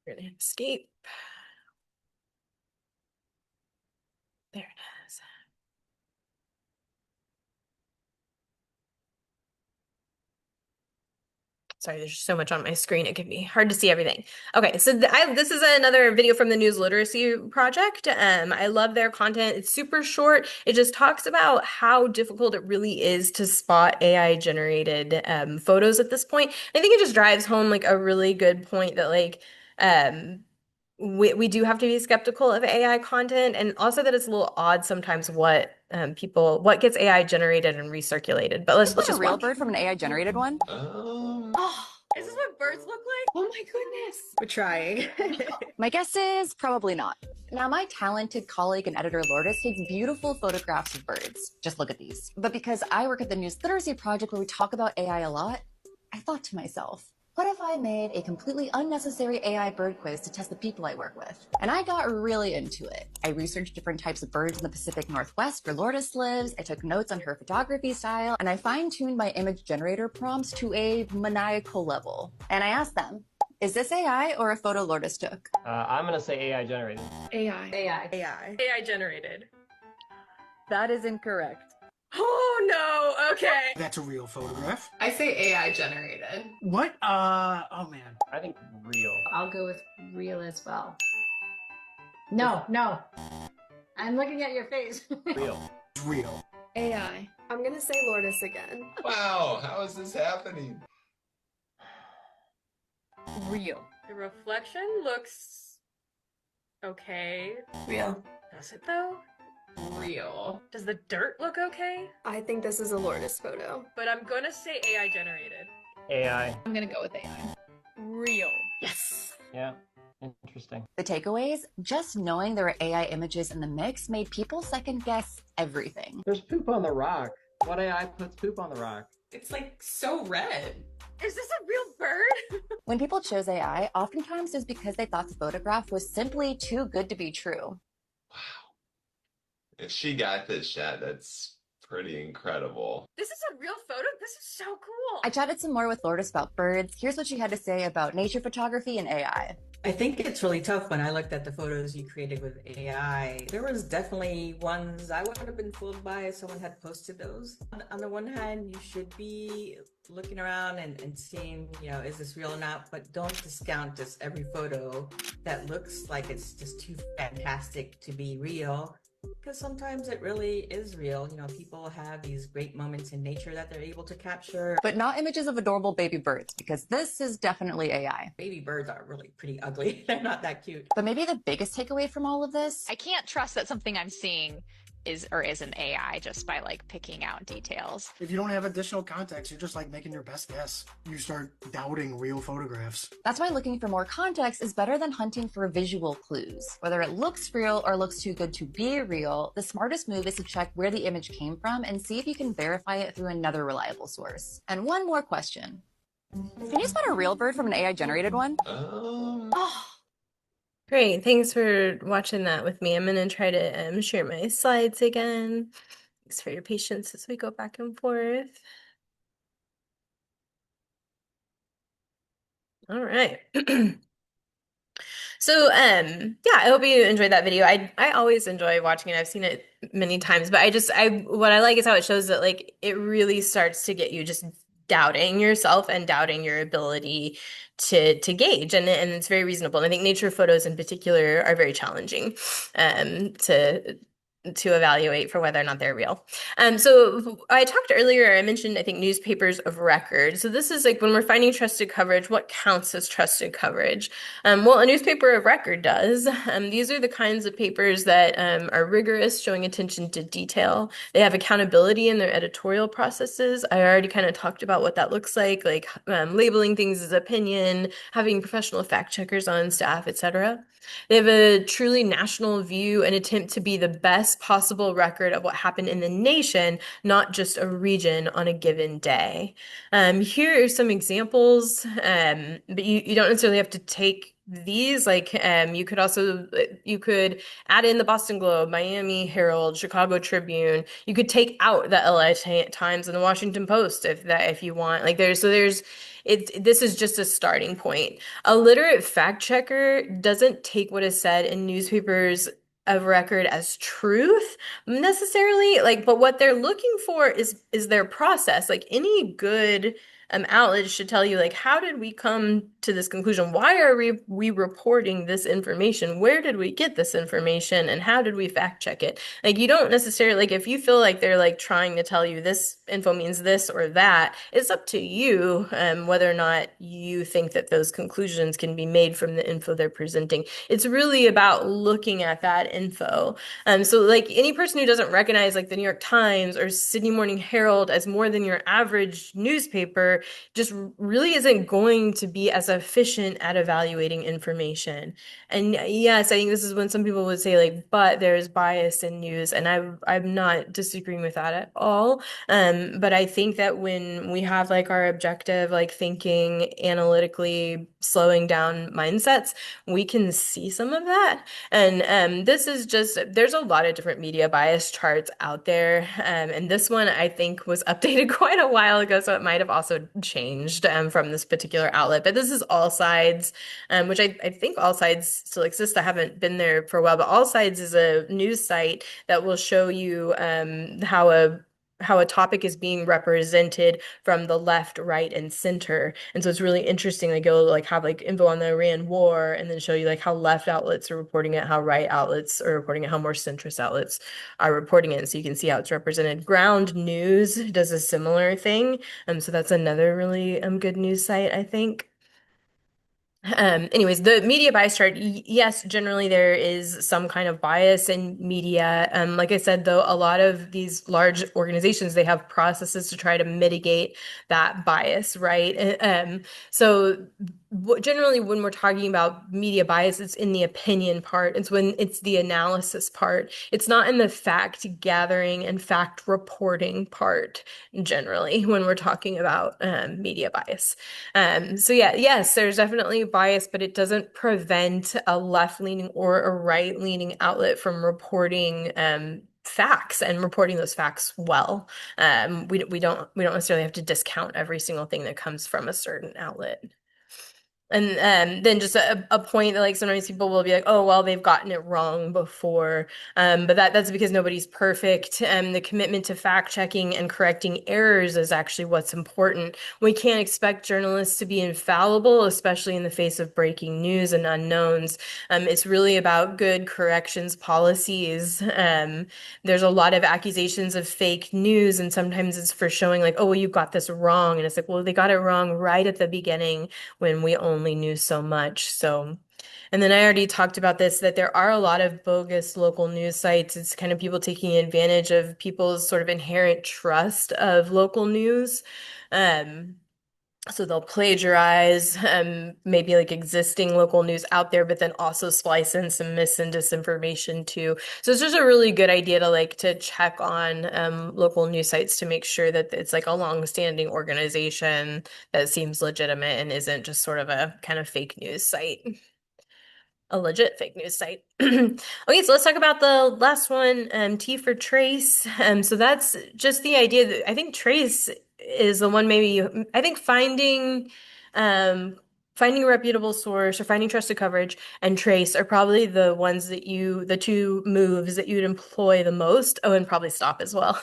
We're going to hit escape. There it is. Sorry, there's so much on my screen. It can be hard to see everything. Okay, so this is another video from the News Literacy Project. I love their content. It's super short. It just talks about how difficult it really is to spot AI-generated photos at this point. I think it just drives home like a really good point that like we do have to be skeptical of AI content, and also that it's a little odd sometimes what gets AI generated and recirculated. But let's Is just a real watch. bird from an AI generated one? Oh, is this what birds look like? Oh my goodness. We're trying. My guess is probably not. Now, my talented colleague and editor Lourdes takes beautiful photographs of birds. Just look at these. But because I work at the News Literacy Project where we talk about AI a lot, I thought to myself, what if I made a completely unnecessary AI bird quiz to test the people I work with? And I got really into it. I researched different types of birds in the Pacific Northwest where Lourdes lives, I took notes on her photography style, and I fine-tuned my image generator prompts to a maniacal level. And I asked them, is this AI or a photo Lourdes took? I'm gonna say AI generated. AI generated. That is incorrect. Oh no, okay. That's a real photograph. I say AI generated. What? Oh man. I think real. I'll go with real as well. No, no. I'm looking at your face. Real. It's real. AI. I'm gonna say Lourdes again. Wow, how is this happening? Real. The reflection looks okay. Real. Does it though? Real. Does the dirt look okay? I think this is a Lourdes photo, but I'm gonna say AI generated. AI. I'm gonna go with AI. Real. Yes. Yeah. Interesting. The takeaways, just knowing there were AI images in the mix made people second guess everything. There's poop on the rock. What AI puts poop on the rock? It's like so red. Is this a real bird? When people chose AI, oftentimes it was because they thought the photograph was simply too good to be true. Wow. If she got this shot, that's pretty incredible. This is a real photo? This is so cool. I chatted some more with Lourdes about birds. Here's what she had to say about nature photography and AI. I think it's really tough. When I looked at the photos you created with AI, there was definitely ones I would have been fooled by if someone had posted those. On the one hand, you should be looking around and seeing, is this real or not? But don't discount just every photo that looks like it's just too fantastic to be real. Because sometimes it really is real. People have these great moments in nature that they're able to capture. But not images of adorable baby birds, because this is definitely AI. Baby birds are really pretty ugly. They're not that cute. But maybe the biggest takeaway from all of this? I can't trust that something I'm seeing is or isn't AI just by like picking out details. If you don't have additional context, you're just like making your best guess. You start doubting real photographs. That's why looking for more context is better than hunting for visual clues. Whether it looks real or looks too good to be real, the smartest move is to check where the image came from and see if you can verify it through another reliable source. And one more question. Can you spot a real bird from an AI-generated one? Oh. Great. Thanks for watching that with me. I'm going to try to share my slides again. Thanks for your patience as we go back and forth. All right. So, yeah, I hope you enjoyed that video. I always enjoy watching it. I've seen it many times, but what I like is how it shows that like it really starts to get you just doubting yourself and doubting your ability to gauge, and it's very reasonable. And I think nature photos in particular are very challenging to evaluate for whether or not they're real. So I talked earlier, I mentioned, I think, newspapers of record. So this is like when we're finding trusted coverage, what counts as trusted coverage? Well, a newspaper of record does. These are the kinds of papers that are rigorous, showing attention to detail. They have accountability in their editorial processes. I already kind of talked about what that looks like labeling things as opinion, having professional fact checkers on staff, etc. They have a truly national view and attempt to be the best possible record of what happened in the nation, not just a region on a given day. Here are some examples, but you don't necessarily have to take these. You could add in the Boston Globe, Miami Herald, Chicago Tribune. You could take out the LA Times and the Washington Post if you want. This is just a starting point. A literate fact checker doesn't take what is said in newspapers of record as truth necessarily, but what they're looking for is their process. Like any good outlet should tell you, how did we come to this conclusion? Why are we reporting this information? Where did we get this information? And how did we fact check it? You don't necessarily, if you feel like they're trying to tell you this info means this or that, it's up to you whether or not you think that those conclusions can be made from the info they're presenting. It's really about looking at that info. So any person who doesn't recognize the New York Times or Sydney Morning Herald as more than your average newspaper just really isn't going to be as efficient at evaluating information. And yes, I think this is when some people would say but there's bias in news, and I'm not disagreeing with that at all. But I think that when we have our objective, thinking analytically, slowing down mindsets, we can see some of that. And this is there's a lot of different media bias charts out there. And this one I think was updated quite a while ago, so it might have also changed from this particular outlet. But this is All Sides, which I think All Sides still exists. I haven't been there for a while, but All Sides is a news site that will show you how a topic is being represented from the left, right, and center. And so it's really interesting. Go have info on the Iran war, and then show you how left outlets are reporting it, how right outlets are reporting it, how more centrist outlets are reporting it. And so you can see how it's represented. Ground News does a similar thing. So that's another really good news site, I think. Anyways, the media bias chart, yes, generally there is some kind of bias in media. Like I said, though, a lot of these large organizations, they have processes to try to mitigate that bias, right? So generally when we're talking about media bias, it's in the opinion part. It's when it's the analysis part. It's not in the fact gathering and fact reporting part, generally, when we're talking about media bias. So yeah, yes, there's definitely bias, but it doesn't prevent a left-leaning or a right-leaning outlet from reporting facts and reporting those facts well. We don't necessarily have to discount every single thing that comes from a certain outlet. And then just a point that sometimes people will be oh, well, they've gotten it wrong before. But that's because nobody's perfect. The commitment to fact checking and correcting errors is actually what's important. We can't expect journalists to be infallible, especially in the face of breaking news and unknowns. It's really about good corrections policies. There's a lot of accusations of fake news, and sometimes it's for showing oh, well, you got this wrong. And it's well, they got it wrong right at the beginning when we only only knew so much. So, and then I already talked about this, that there are a lot of bogus local news sites. It's kind of people taking advantage of people's sort of inherent trust of local news. Um, so they'll plagiarize maybe like existing local news out there, but then also splice in some mis and disinformation too. So it's just a really good idea to like to check on local news sites to make sure that it's like a long-standing organization that seems legitimate and isn't just sort of a kind of fake news site. A legit fake news site. Okay, so let's talk about the last one, T for trace. So that's just the idea that I think trace is the one I think finding a reputable source or finding trusted coverage and trace are probably the two moves that you'd employ the most. Oh, and probably stop as well.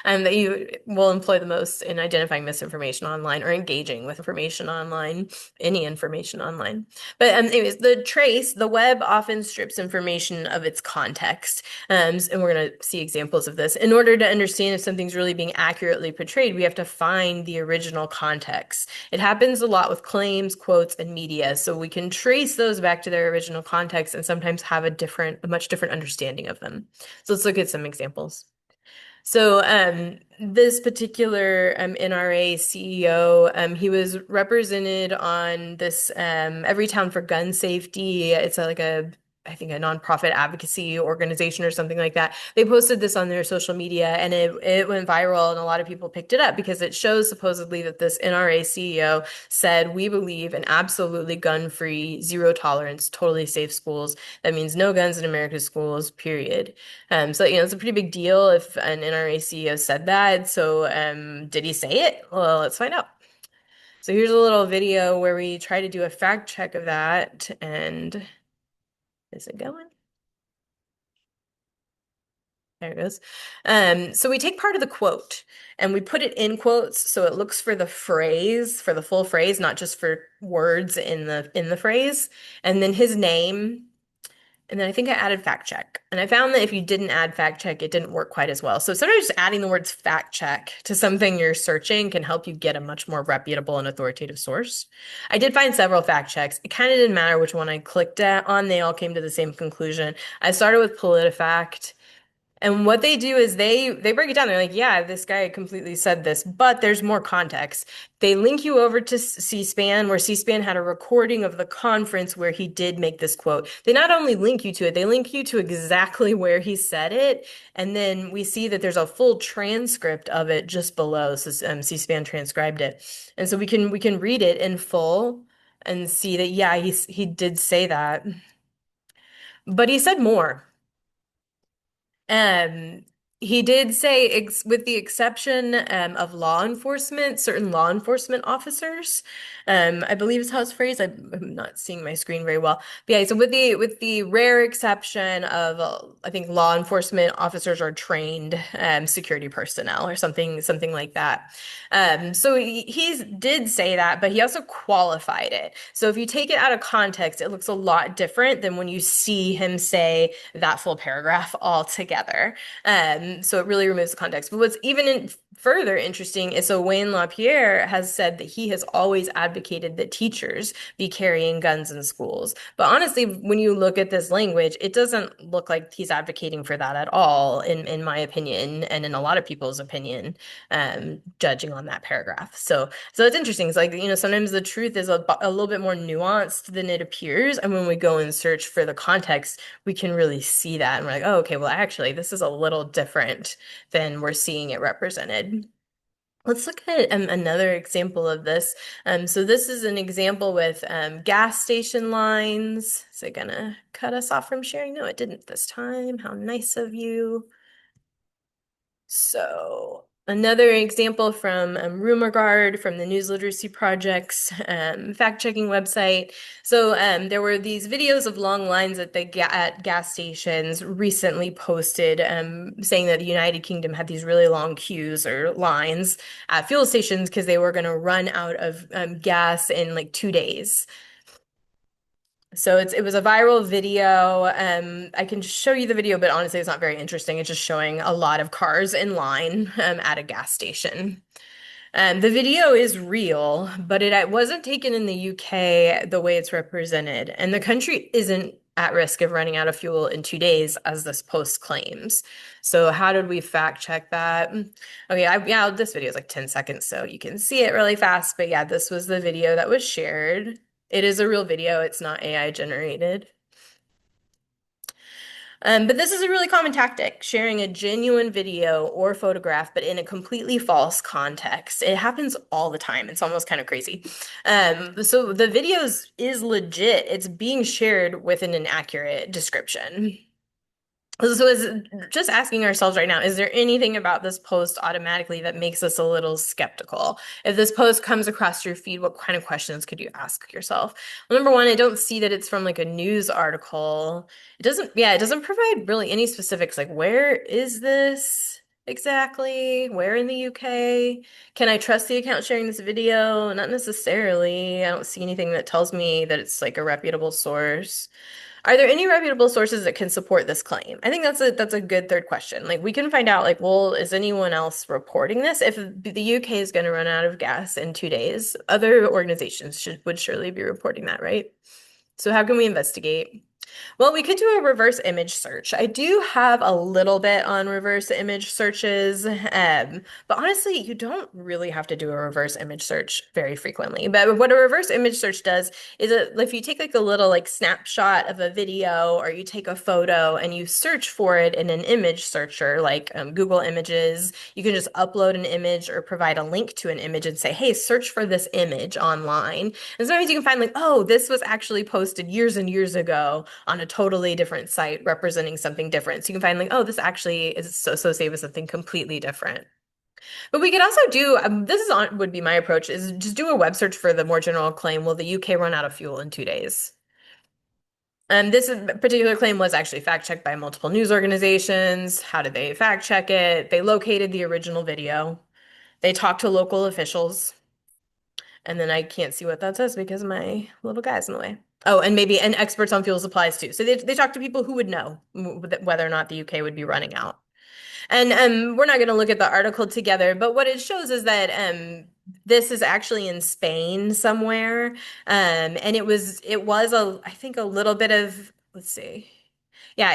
That you will employ the most in identifying misinformation online or engaging with information online, any information online. But anyways, the web often strips information of its context. And we're going to see examples of this. In order to understand if something's really being accurately portrayed, we have to find the original context. It happens a lot with claims, quotes, and media. So we can trace those back to their original context and sometimes have a much different understanding of them. So let's look at some examples. So this particular NRA CEO, he was represented on this Everytown for Gun Safety. It's I think a nonprofit advocacy organization or something like that. They posted this on their social media and it went viral and a lot of people picked it up because it shows supposedly that this NRA CEO said, "We believe in absolutely gun-free, zero tolerance, totally safe schools. That means no guns in America's schools, period." So, it's a pretty big deal if an NRA CEO said that. So, did he say it? Well, let's find out. So here's a little video where we try to do a fact check of that. And is it going? There it goes. So we take part of the quote and we put it in quotes so it looks for the phrase, for the full phrase, not just for words in the phrase. And then his name. And then I think I added fact check. And I found that if you didn't add fact check, it didn't work quite as well. So sometimes just adding the words fact check to something you're searching can help you get a much more reputable and authoritative source. I did find several fact checks. It kind of didn't matter which one I clicked on. They all came to the same conclusion. I started with PolitiFact. And what they do is they break it down. They're like, yeah, this guy completely said this, but there's more context. They link you over to C-SPAN, where C-SPAN had a recording of the conference where he did make this quote. They not only link you to it, they link you to exactly where he said it. And then we see that there's a full transcript of it just below. So C-SPAN transcribed it. And so we can read it in full and see that, yeah, he did say that. But he said more. He did say, with the exception of law enforcement, certain law enforcement officers, I believe is how it's phrased. I'm not seeing my screen very well. But yeah, so with the rare exception of, I think law enforcement officers are trained security personnel or something like that. So he did say that, but he also qualified it. So if you take it out of context, it looks a lot different than when you see him say that full paragraph all together. So it really removes the context. But what's even further interesting is so Wayne LaPierre has said that he has always advocated that teachers be carrying guns in schools. But honestly, when you look at this language, it doesn't look like he's advocating for that at all, in my opinion, and in a lot of people's opinion, judging on that paragraph. So it's interesting. It's like, sometimes the truth is a little bit more nuanced than it appears. And when we go and search for the context, we can really see that. And we're like, oh, okay, well, actually, this is a little different than we're seeing it represented. Let's look at another example of this. So this is an example with gas station lines. Is it gonna cut us off from sharing? No, it didn't this time. How nice of you. So another example from RumorGuard, from the News Literacy Project's fact-checking website. So there were these videos of long lines at at gas stations recently posted, saying that the United Kingdom had these really long queues or lines at fuel stations because they were going to run out of gas in like 2 days. So it was a viral video. I can show you the video, but honestly, it's not very interesting. It's just showing a lot of cars in line at a gas station. The video is real, but it wasn't taken in the UK the way it's represented. And the country isn't at risk of running out of fuel in 2 days, as this post claims. So how did we fact check that? Okay, yeah, this video is like 10 seconds, so you can see it really fast. But yeah, this was the video that was shared. It is a real video. It's not AI generated. But this is a really common tactic, sharing a genuine video or photograph, but in a completely false context. It happens all the time. It's almost kind of crazy. So the videos is legit. It's being shared with an inaccurate description. So is just asking ourselves right now, is there anything about this post automatically that makes us a little skeptical? If this post comes across your feed, what kind of questions could you ask yourself? Well, number one, I don't see that it's from like a news article. It doesn't provide really any specifics, like where is this exactly? Where in the UK? Can I trust the account sharing this video? Not necessarily. I don't see anything that tells me that it's like a reputable source. Are there any reputable sources that can support this claim? I think that's a good third question. Like we can find out like, well, is anyone else reporting this? If the UK is going to run out of gas in 2 days, other organizations would surely be reporting that, right? So how can we investigate? Well, we could do a reverse image search. I do have a little bit on reverse image searches, but honestly, you don't really have to do a reverse image search very frequently. But what a reverse image search does is if you take like a little like snapshot of a video or you take a photo and you search for it in an image searcher like Google Images, you can just upload an image or provide a link to an image and say, hey, search for this image online. And sometimes you can find like, oh, this was actually posted years and years ago on a totally different site representing something different. So you can find like, oh, this actually is associated with something completely different. But we could also do, would be my approach, is just do a web search for the more general claim, will the UK run out of fuel in 2 days? And this particular claim was actually fact-checked by multiple news organizations. How did they fact-check it? They located the original video. They talked to local officials. And then I can't see what that says because my little guy's in the way. Oh, and experts on fuel supplies too. So they talk to people who would know whether or not the UK would be running out. And we're not going to look at the article together, but what it shows is that this is actually in Spain somewhere. And it was I think a little bit of, let's see. Yeah,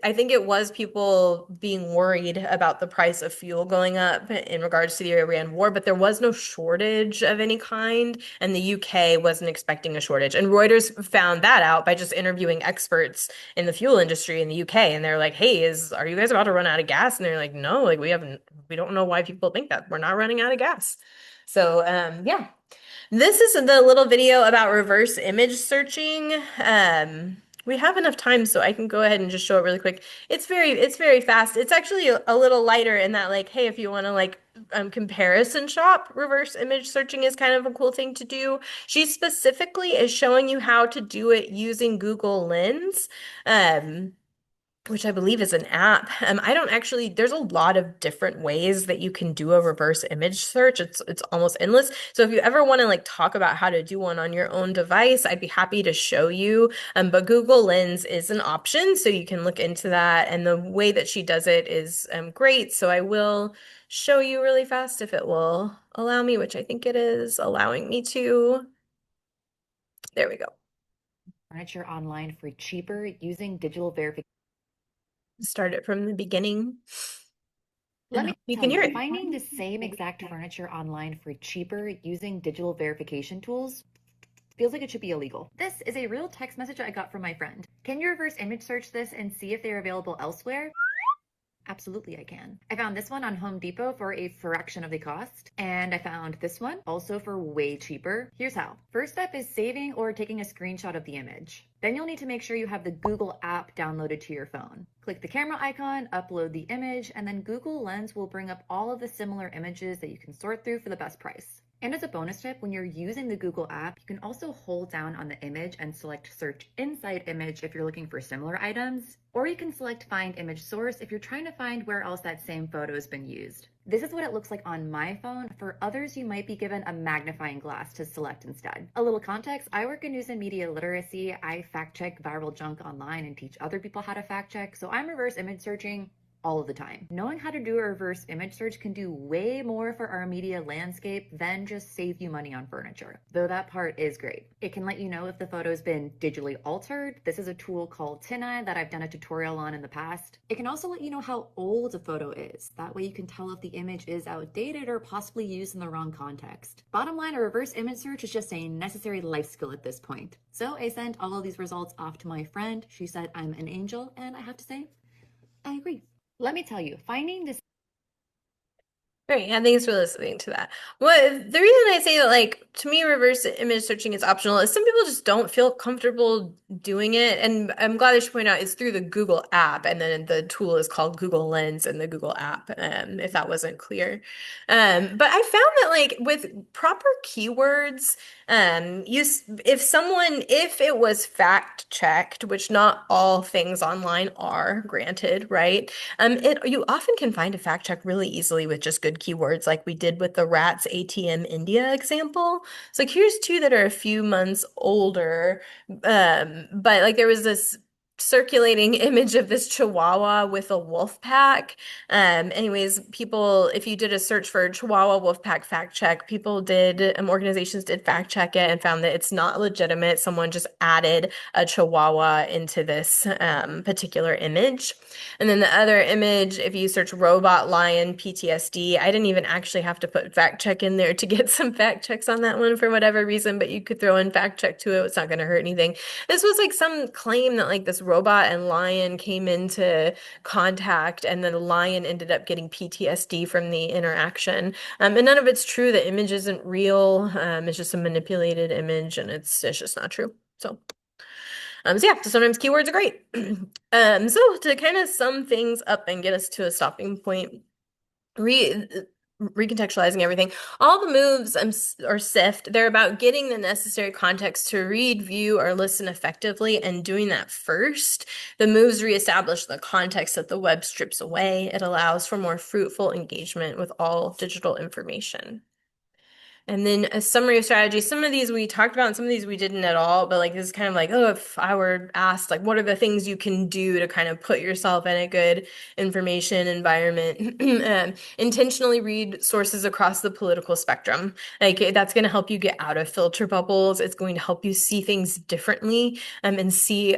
I think it was people being worried about the price of fuel going up in regards to the Iran war, but there was no shortage of any kind, and the UK wasn't expecting a shortage. And Reuters found that out by just interviewing experts in the fuel industry in the UK, and they're like, "Hey, are you guys about to run out of gas?" And they're like, "No, like we don't know why people think that. We're not running out of gas." So, yeah. This is the little video about reverse image searching. We have enough time, so I can go ahead and just show it really quick. It's very fast. It's actually a little lighter in that, like, hey, if you want to like comparison shop, reverse image searching is kind of a cool thing to do. She specifically is showing you how to do it using Google Lens. Which I believe is an app. There's a lot of different ways that you can do a reverse image search. It's almost endless. So if you ever want to like talk about how to do one on your own device, I'd be happy to show you. But Google Lens is an option, so you can look into that. And the way that she does it is great. So I will show you really fast if it will allow me, which I think it is allowing me to. There we go. Furniture online for cheaper using digital verification. Start it from the beginning. Let me You tell can hear you, it. finding the same exact furniture online for cheaper using digital verification tools feels like it should be illegal. This is a real text message I got from my friend. Can you reverse image search this and see if they're available elsewhere? Absolutely, I can. I found this one on Home Depot for a fraction of the cost, and I found this one also for way cheaper. Here's how. First step is saving or taking a screenshot of the image. Then you'll need to make sure you have the Google app downloaded to your phone. Click the camera icon, upload the image, and then Google Lens will bring up all of the similar images that you can sort through for the best price. And as a bonus tip, when you're using the Google app, you can also hold down on the image and select search inside image if you're looking for similar items, or you can select find image source if you're trying to find where else that same photo has been used. This is what it looks like on my phone. For others, you might be given a magnifying glass to select instead. A little context, I work in news and media literacy. I fact check viral junk online and teach other people how to fact check, so I'm reverse image searching all of the time. Knowing how to do a reverse image search can do way more for our media landscape than just save you money on furniture, though that part is great. It can let you know if the photo's been digitally altered. This is a tool called TinEye that I've done a tutorial on in the past. It can also let you know how old a photo is. That way you can tell if the image is outdated or possibly used in the wrong context. Bottom line, a reverse image search is just a necessary life skill at this point. So I sent all of these results off to my friend. She said I'm an angel, and I have to say, I agree. Let me tell you, finding this. Great. Yeah, thanks for listening to that. What the reason I say that, like, to me, reverse image searching is optional is some people just don't feel comfortable doing it. And I'm glad I should point out it's through the Google app, and then the tool is called Google Lens in the Google app, if that wasn't clear. But I found that, like, with proper keywords, if it was fact checked, which not all things online are, granted, right? You often can find a fact check really easily with just good keywords, like we did with the rats ATM India example. So, like, here's two that are a few months older, but like there was this circulating image of this Chihuahua with a wolf pack. Anyways, if you did a search for Chihuahua wolf pack fact check, organizations did fact check it and found that it's not legitimate. Someone just added a Chihuahua into this particular image. And then the other image, if you search robot lion PTSD, I didn't even actually have to put fact check in there to get some fact checks on that one for whatever reason, but you could throw in fact check to it. It's not going to hurt anything. This was like some claim that like this robot and lion came into contact and then the lion ended up getting PTSD from the interaction. And none of it's true. The image isn't real. It's just a manipulated image and it's just not true. So sometimes keywords are great. So to kind of sum things up and get us to a stopping point, recontextualizing everything, all the moves or SIFT, they're about getting the necessary context to read, view, or listen effectively, and doing that first. The moves reestablish the context that the web strips away. It allows for more fruitful engagement with all digital information. And then a summary of strategy. Some of these we talked about and some of these we didn't at all, but like this is kind of like, oh, if I were asked, like, what are the things you can do to kind of put yourself in a good information environment? Intentionally read sources across the political spectrum. Like that's going to help you get out of filter bubbles. It's going to help you see things differently and see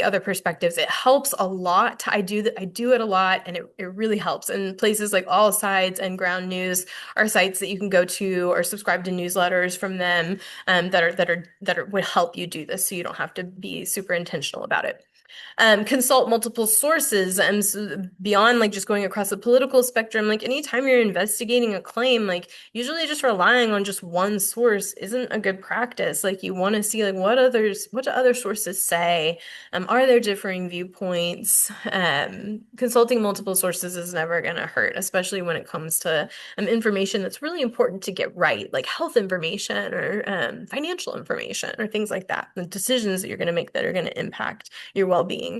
other perspectives. It helps a lot. I do it a lot and it really helps. And places like All Sides and Ground News are sites that you can go to or subscribe to newsletters from them that would help you do this so you don't have to be super intentional about it. Consult multiple sources so beyond like just going across the political spectrum. Like anytime you're investigating a claim, like usually just relying on just one source isn't a good practice. Like you want to see like what do other sources say? Are there differing viewpoints? Consulting multiple sources is never going to hurt, especially when it comes to information that's really important to get right, like health information or financial information or things like that. The decisions that you're going to make that are going to impact your well-being.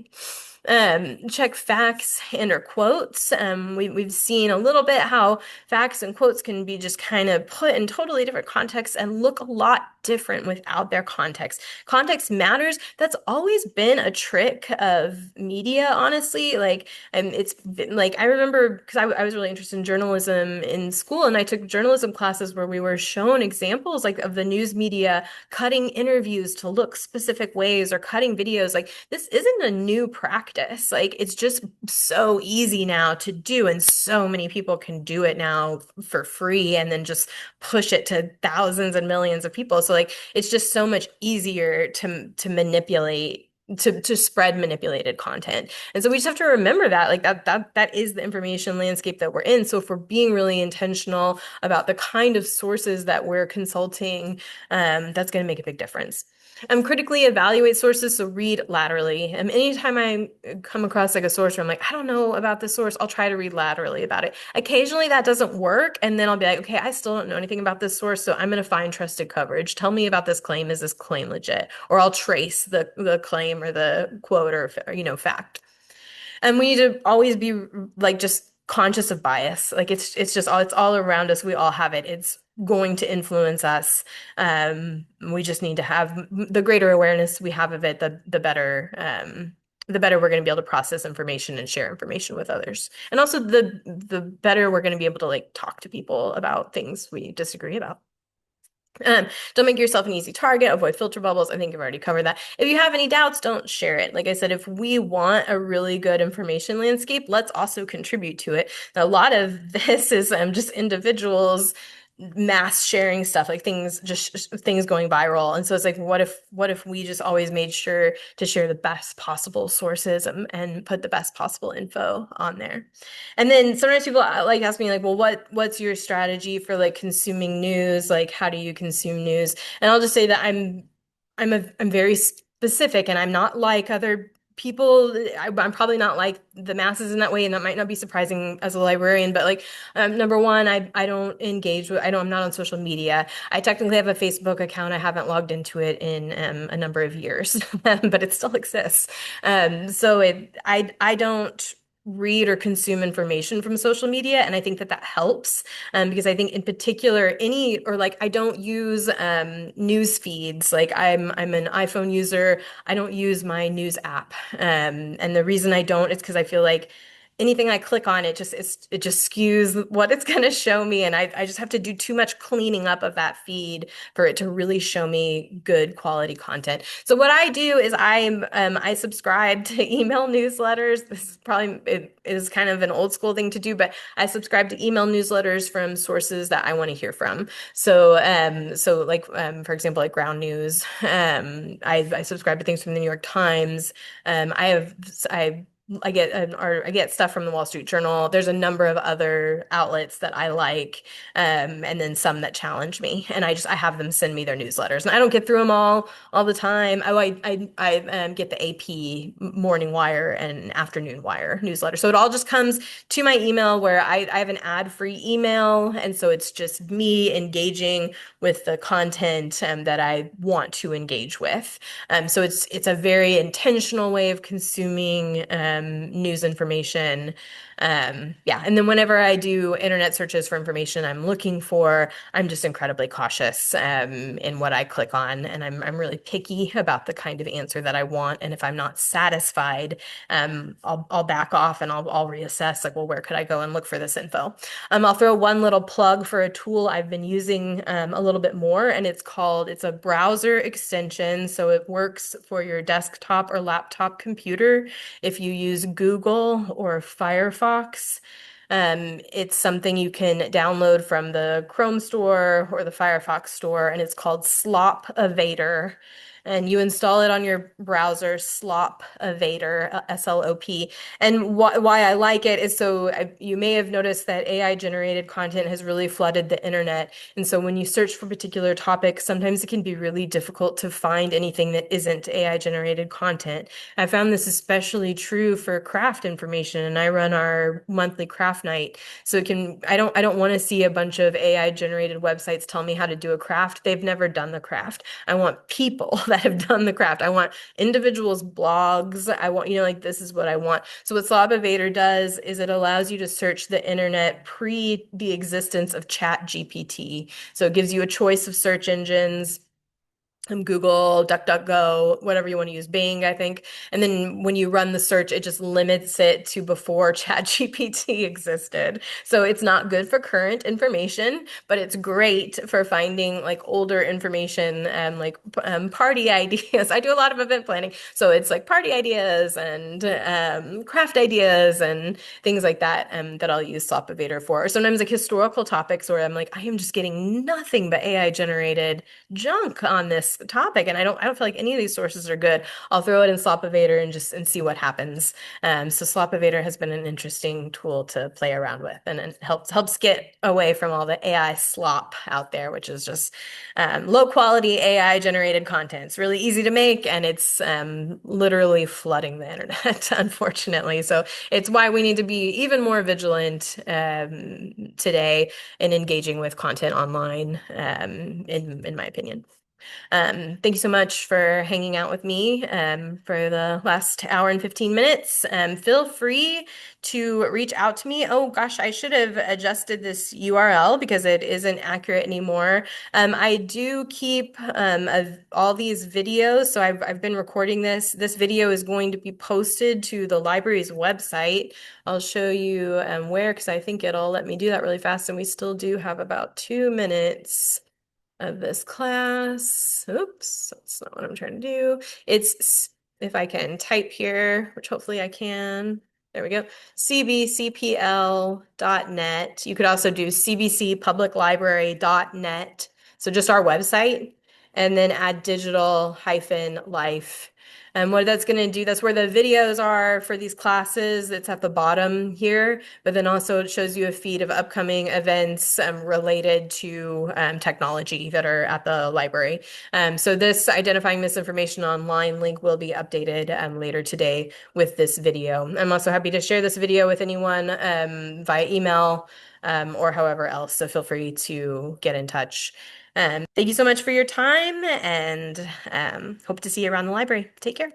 Check facts and or quotes. We've seen a little bit how facts and quotes can be just kind of put in totally different contexts and look a lot different without their context. Context matters. That's always been a trick of media, honestly. Like, it's been, like I remember because I was really interested in journalism in school, and I took journalism classes where we were shown examples like of the news media cutting interviews to look specific ways or cutting videos. Like this isn't a new practice. Like it's just so easy now to do, and so many people can do it now for free and then just push it to thousands and millions of people. So like it's just so much easier to manipulate, to spread manipulated content. And so we just have to remember that like that is the information landscape that we're in. So if we're being really intentional about the kind of sources that we're consulting, that's going to make a big difference. Critically evaluate sources, so read laterally. Anytime I come across like a source where I'm like, I don't know about this source, I'll try to read laterally about it. Occasionally that doesn't work, and then I'll be like, okay, I still don't know anything about this source, so I'm going to find trusted coverage. Tell me about this claim. Is this claim legit? Or I'll trace the claim or the quote or fact. And we need to always be like just conscious of bias. Like it's all around us. We all have it. It's going to influence us. We just need to have the greater awareness we have of it, the better the better we're going to be able to process information and share information with others. And also the better we're going to be able to like talk to people about things we disagree about. Don't make yourself an easy target, avoid filter bubbles. I think I've already covered that. If you have any doubts, don't share it. Like I said, if we want a really good information landscape, let's also contribute to it. Now, a lot of this is just individuals mass sharing stuff, like things going viral. And so it's like, what if we just always made sure to share the best possible sources and put the best possible info on there? And then sometimes people like ask me like, well, what's your strategy for like consuming news? Like, how do you consume news? And I'll just say that I'm very specific, and I'm not like other people. I'm probably not like the masses in that way, and that might not be surprising as a librarian, but like number one, I don't engage with, I'm not on social media. I technically have a Facebook account. I haven't logged into it in a number of years, but it still exists. So I don't read or consume information from social media, and I think that helps because I think in particular I don't use news feeds. Like I'm an iPhone user. I don't use my news app, and the reason I don't is because I feel like anything I click on, it just skews what it's going to show me, and I just have to do too much cleaning up of that feed for it to really show me good quality content. So what I do is I subscribe to email newsletters. This is it is kind of an old school thing to do, but I subscribe to email newsletters from sources that I want to hear from. So for example, like Ground News. I subscribe to things from the New York Times. I get stuff from the Wall Street Journal. There's a number of other outlets that I like, and then some that challenge me. And I have them send me their newsletters, and I don't get through them all the time. I get the AP Morning Wire and Afternoon Wire newsletter, so it all just comes to my email where I have an ad-free email, and so it's just me engaging with the content that I want to engage with. So it's a very intentional way of consuming news information. Yeah. And then whenever I do internet searches for information I'm looking for, I'm just incredibly cautious in what I click on. And I'm really picky about the kind of answer that I want. And if I'm not satisfied, I'll back off and I'll reassess like, well, where could I go and look for this info? I'll throw one little plug for a tool I've been using a little bit more, and it's a browser extension. So it works for your desktop or laptop computer if you use Google or Firefox. It's something you can download from the Chrome store or the Firefox store, and it's called Slop Evader. And you install it on your browser, Slop Evader, SLOP. And why I like it is you may have noticed that AI generated content has really flooded the internet. And so when you search for particular topics, sometimes it can be really difficult to find anything that isn't AI generated content. I found this especially true for craft information, and I run our monthly craft night. So I don't want to see a bunch of AI generated websites tell me how to do a craft. They've never done the craft. I want people that have done the craft. I want individuals' blogs. I want, like, this is what I want. So what Slop Evader does is it allows you to search the internet pre the existence of ChatGPT. So it gives you a choice of search engines. Google, DuckDuckGo, whatever you want to use, Bing, I think. And then when you run the search, it just limits it to before ChatGPT existed. So it's not good for current information, but it's great for finding like older information and like party ideas. I do a lot of event planning. So it's like party ideas and craft ideas and things like that that I'll use Slop Evader for. Or sometimes like historical topics where I'm like, I am just getting nothing but AI generated junk on this topic, and I don't feel like any of these sources are good. I'll throw it in Slop Evader and see what happens. So Slop Evader has been an interesting tool to play around with, and it helps get away from all the AI slop out there, which is just low quality AI generated content. It's really easy to make, and it's literally flooding the internet, unfortunately. So it's why we need to be even more vigilant today in engaging with content online, in my opinion. Thank you so much for hanging out with me for the last hour and 15 minutes. Feel free to reach out to me. Oh gosh, I should have adjusted this URL because it isn't accurate anymore. I do keep all these videos, so I've been recording this. This video is going to be posted to the library's website. I'll show you where, because I think it'll let me do that really fast, and we still do have about 2 minutes of this class. Oops, that's not what I'm trying to do. It's, if I can type here, which hopefully I can. There we go. cbcpl.net. You could also do cbcpubliclibrary.net. So just our website, and then add digital-life. And what that's going to do, that's where the videos are for these classes. It's at the bottom here, but then also it shows you a feed of upcoming events related to technology that are at the library. So this identifying misinformation online link will be updated later today with this video. I'm also happy to share this video with anyone via email or however else, so feel free to get in touch. Thank you so much for your time, and hope to see you around the library. Take care.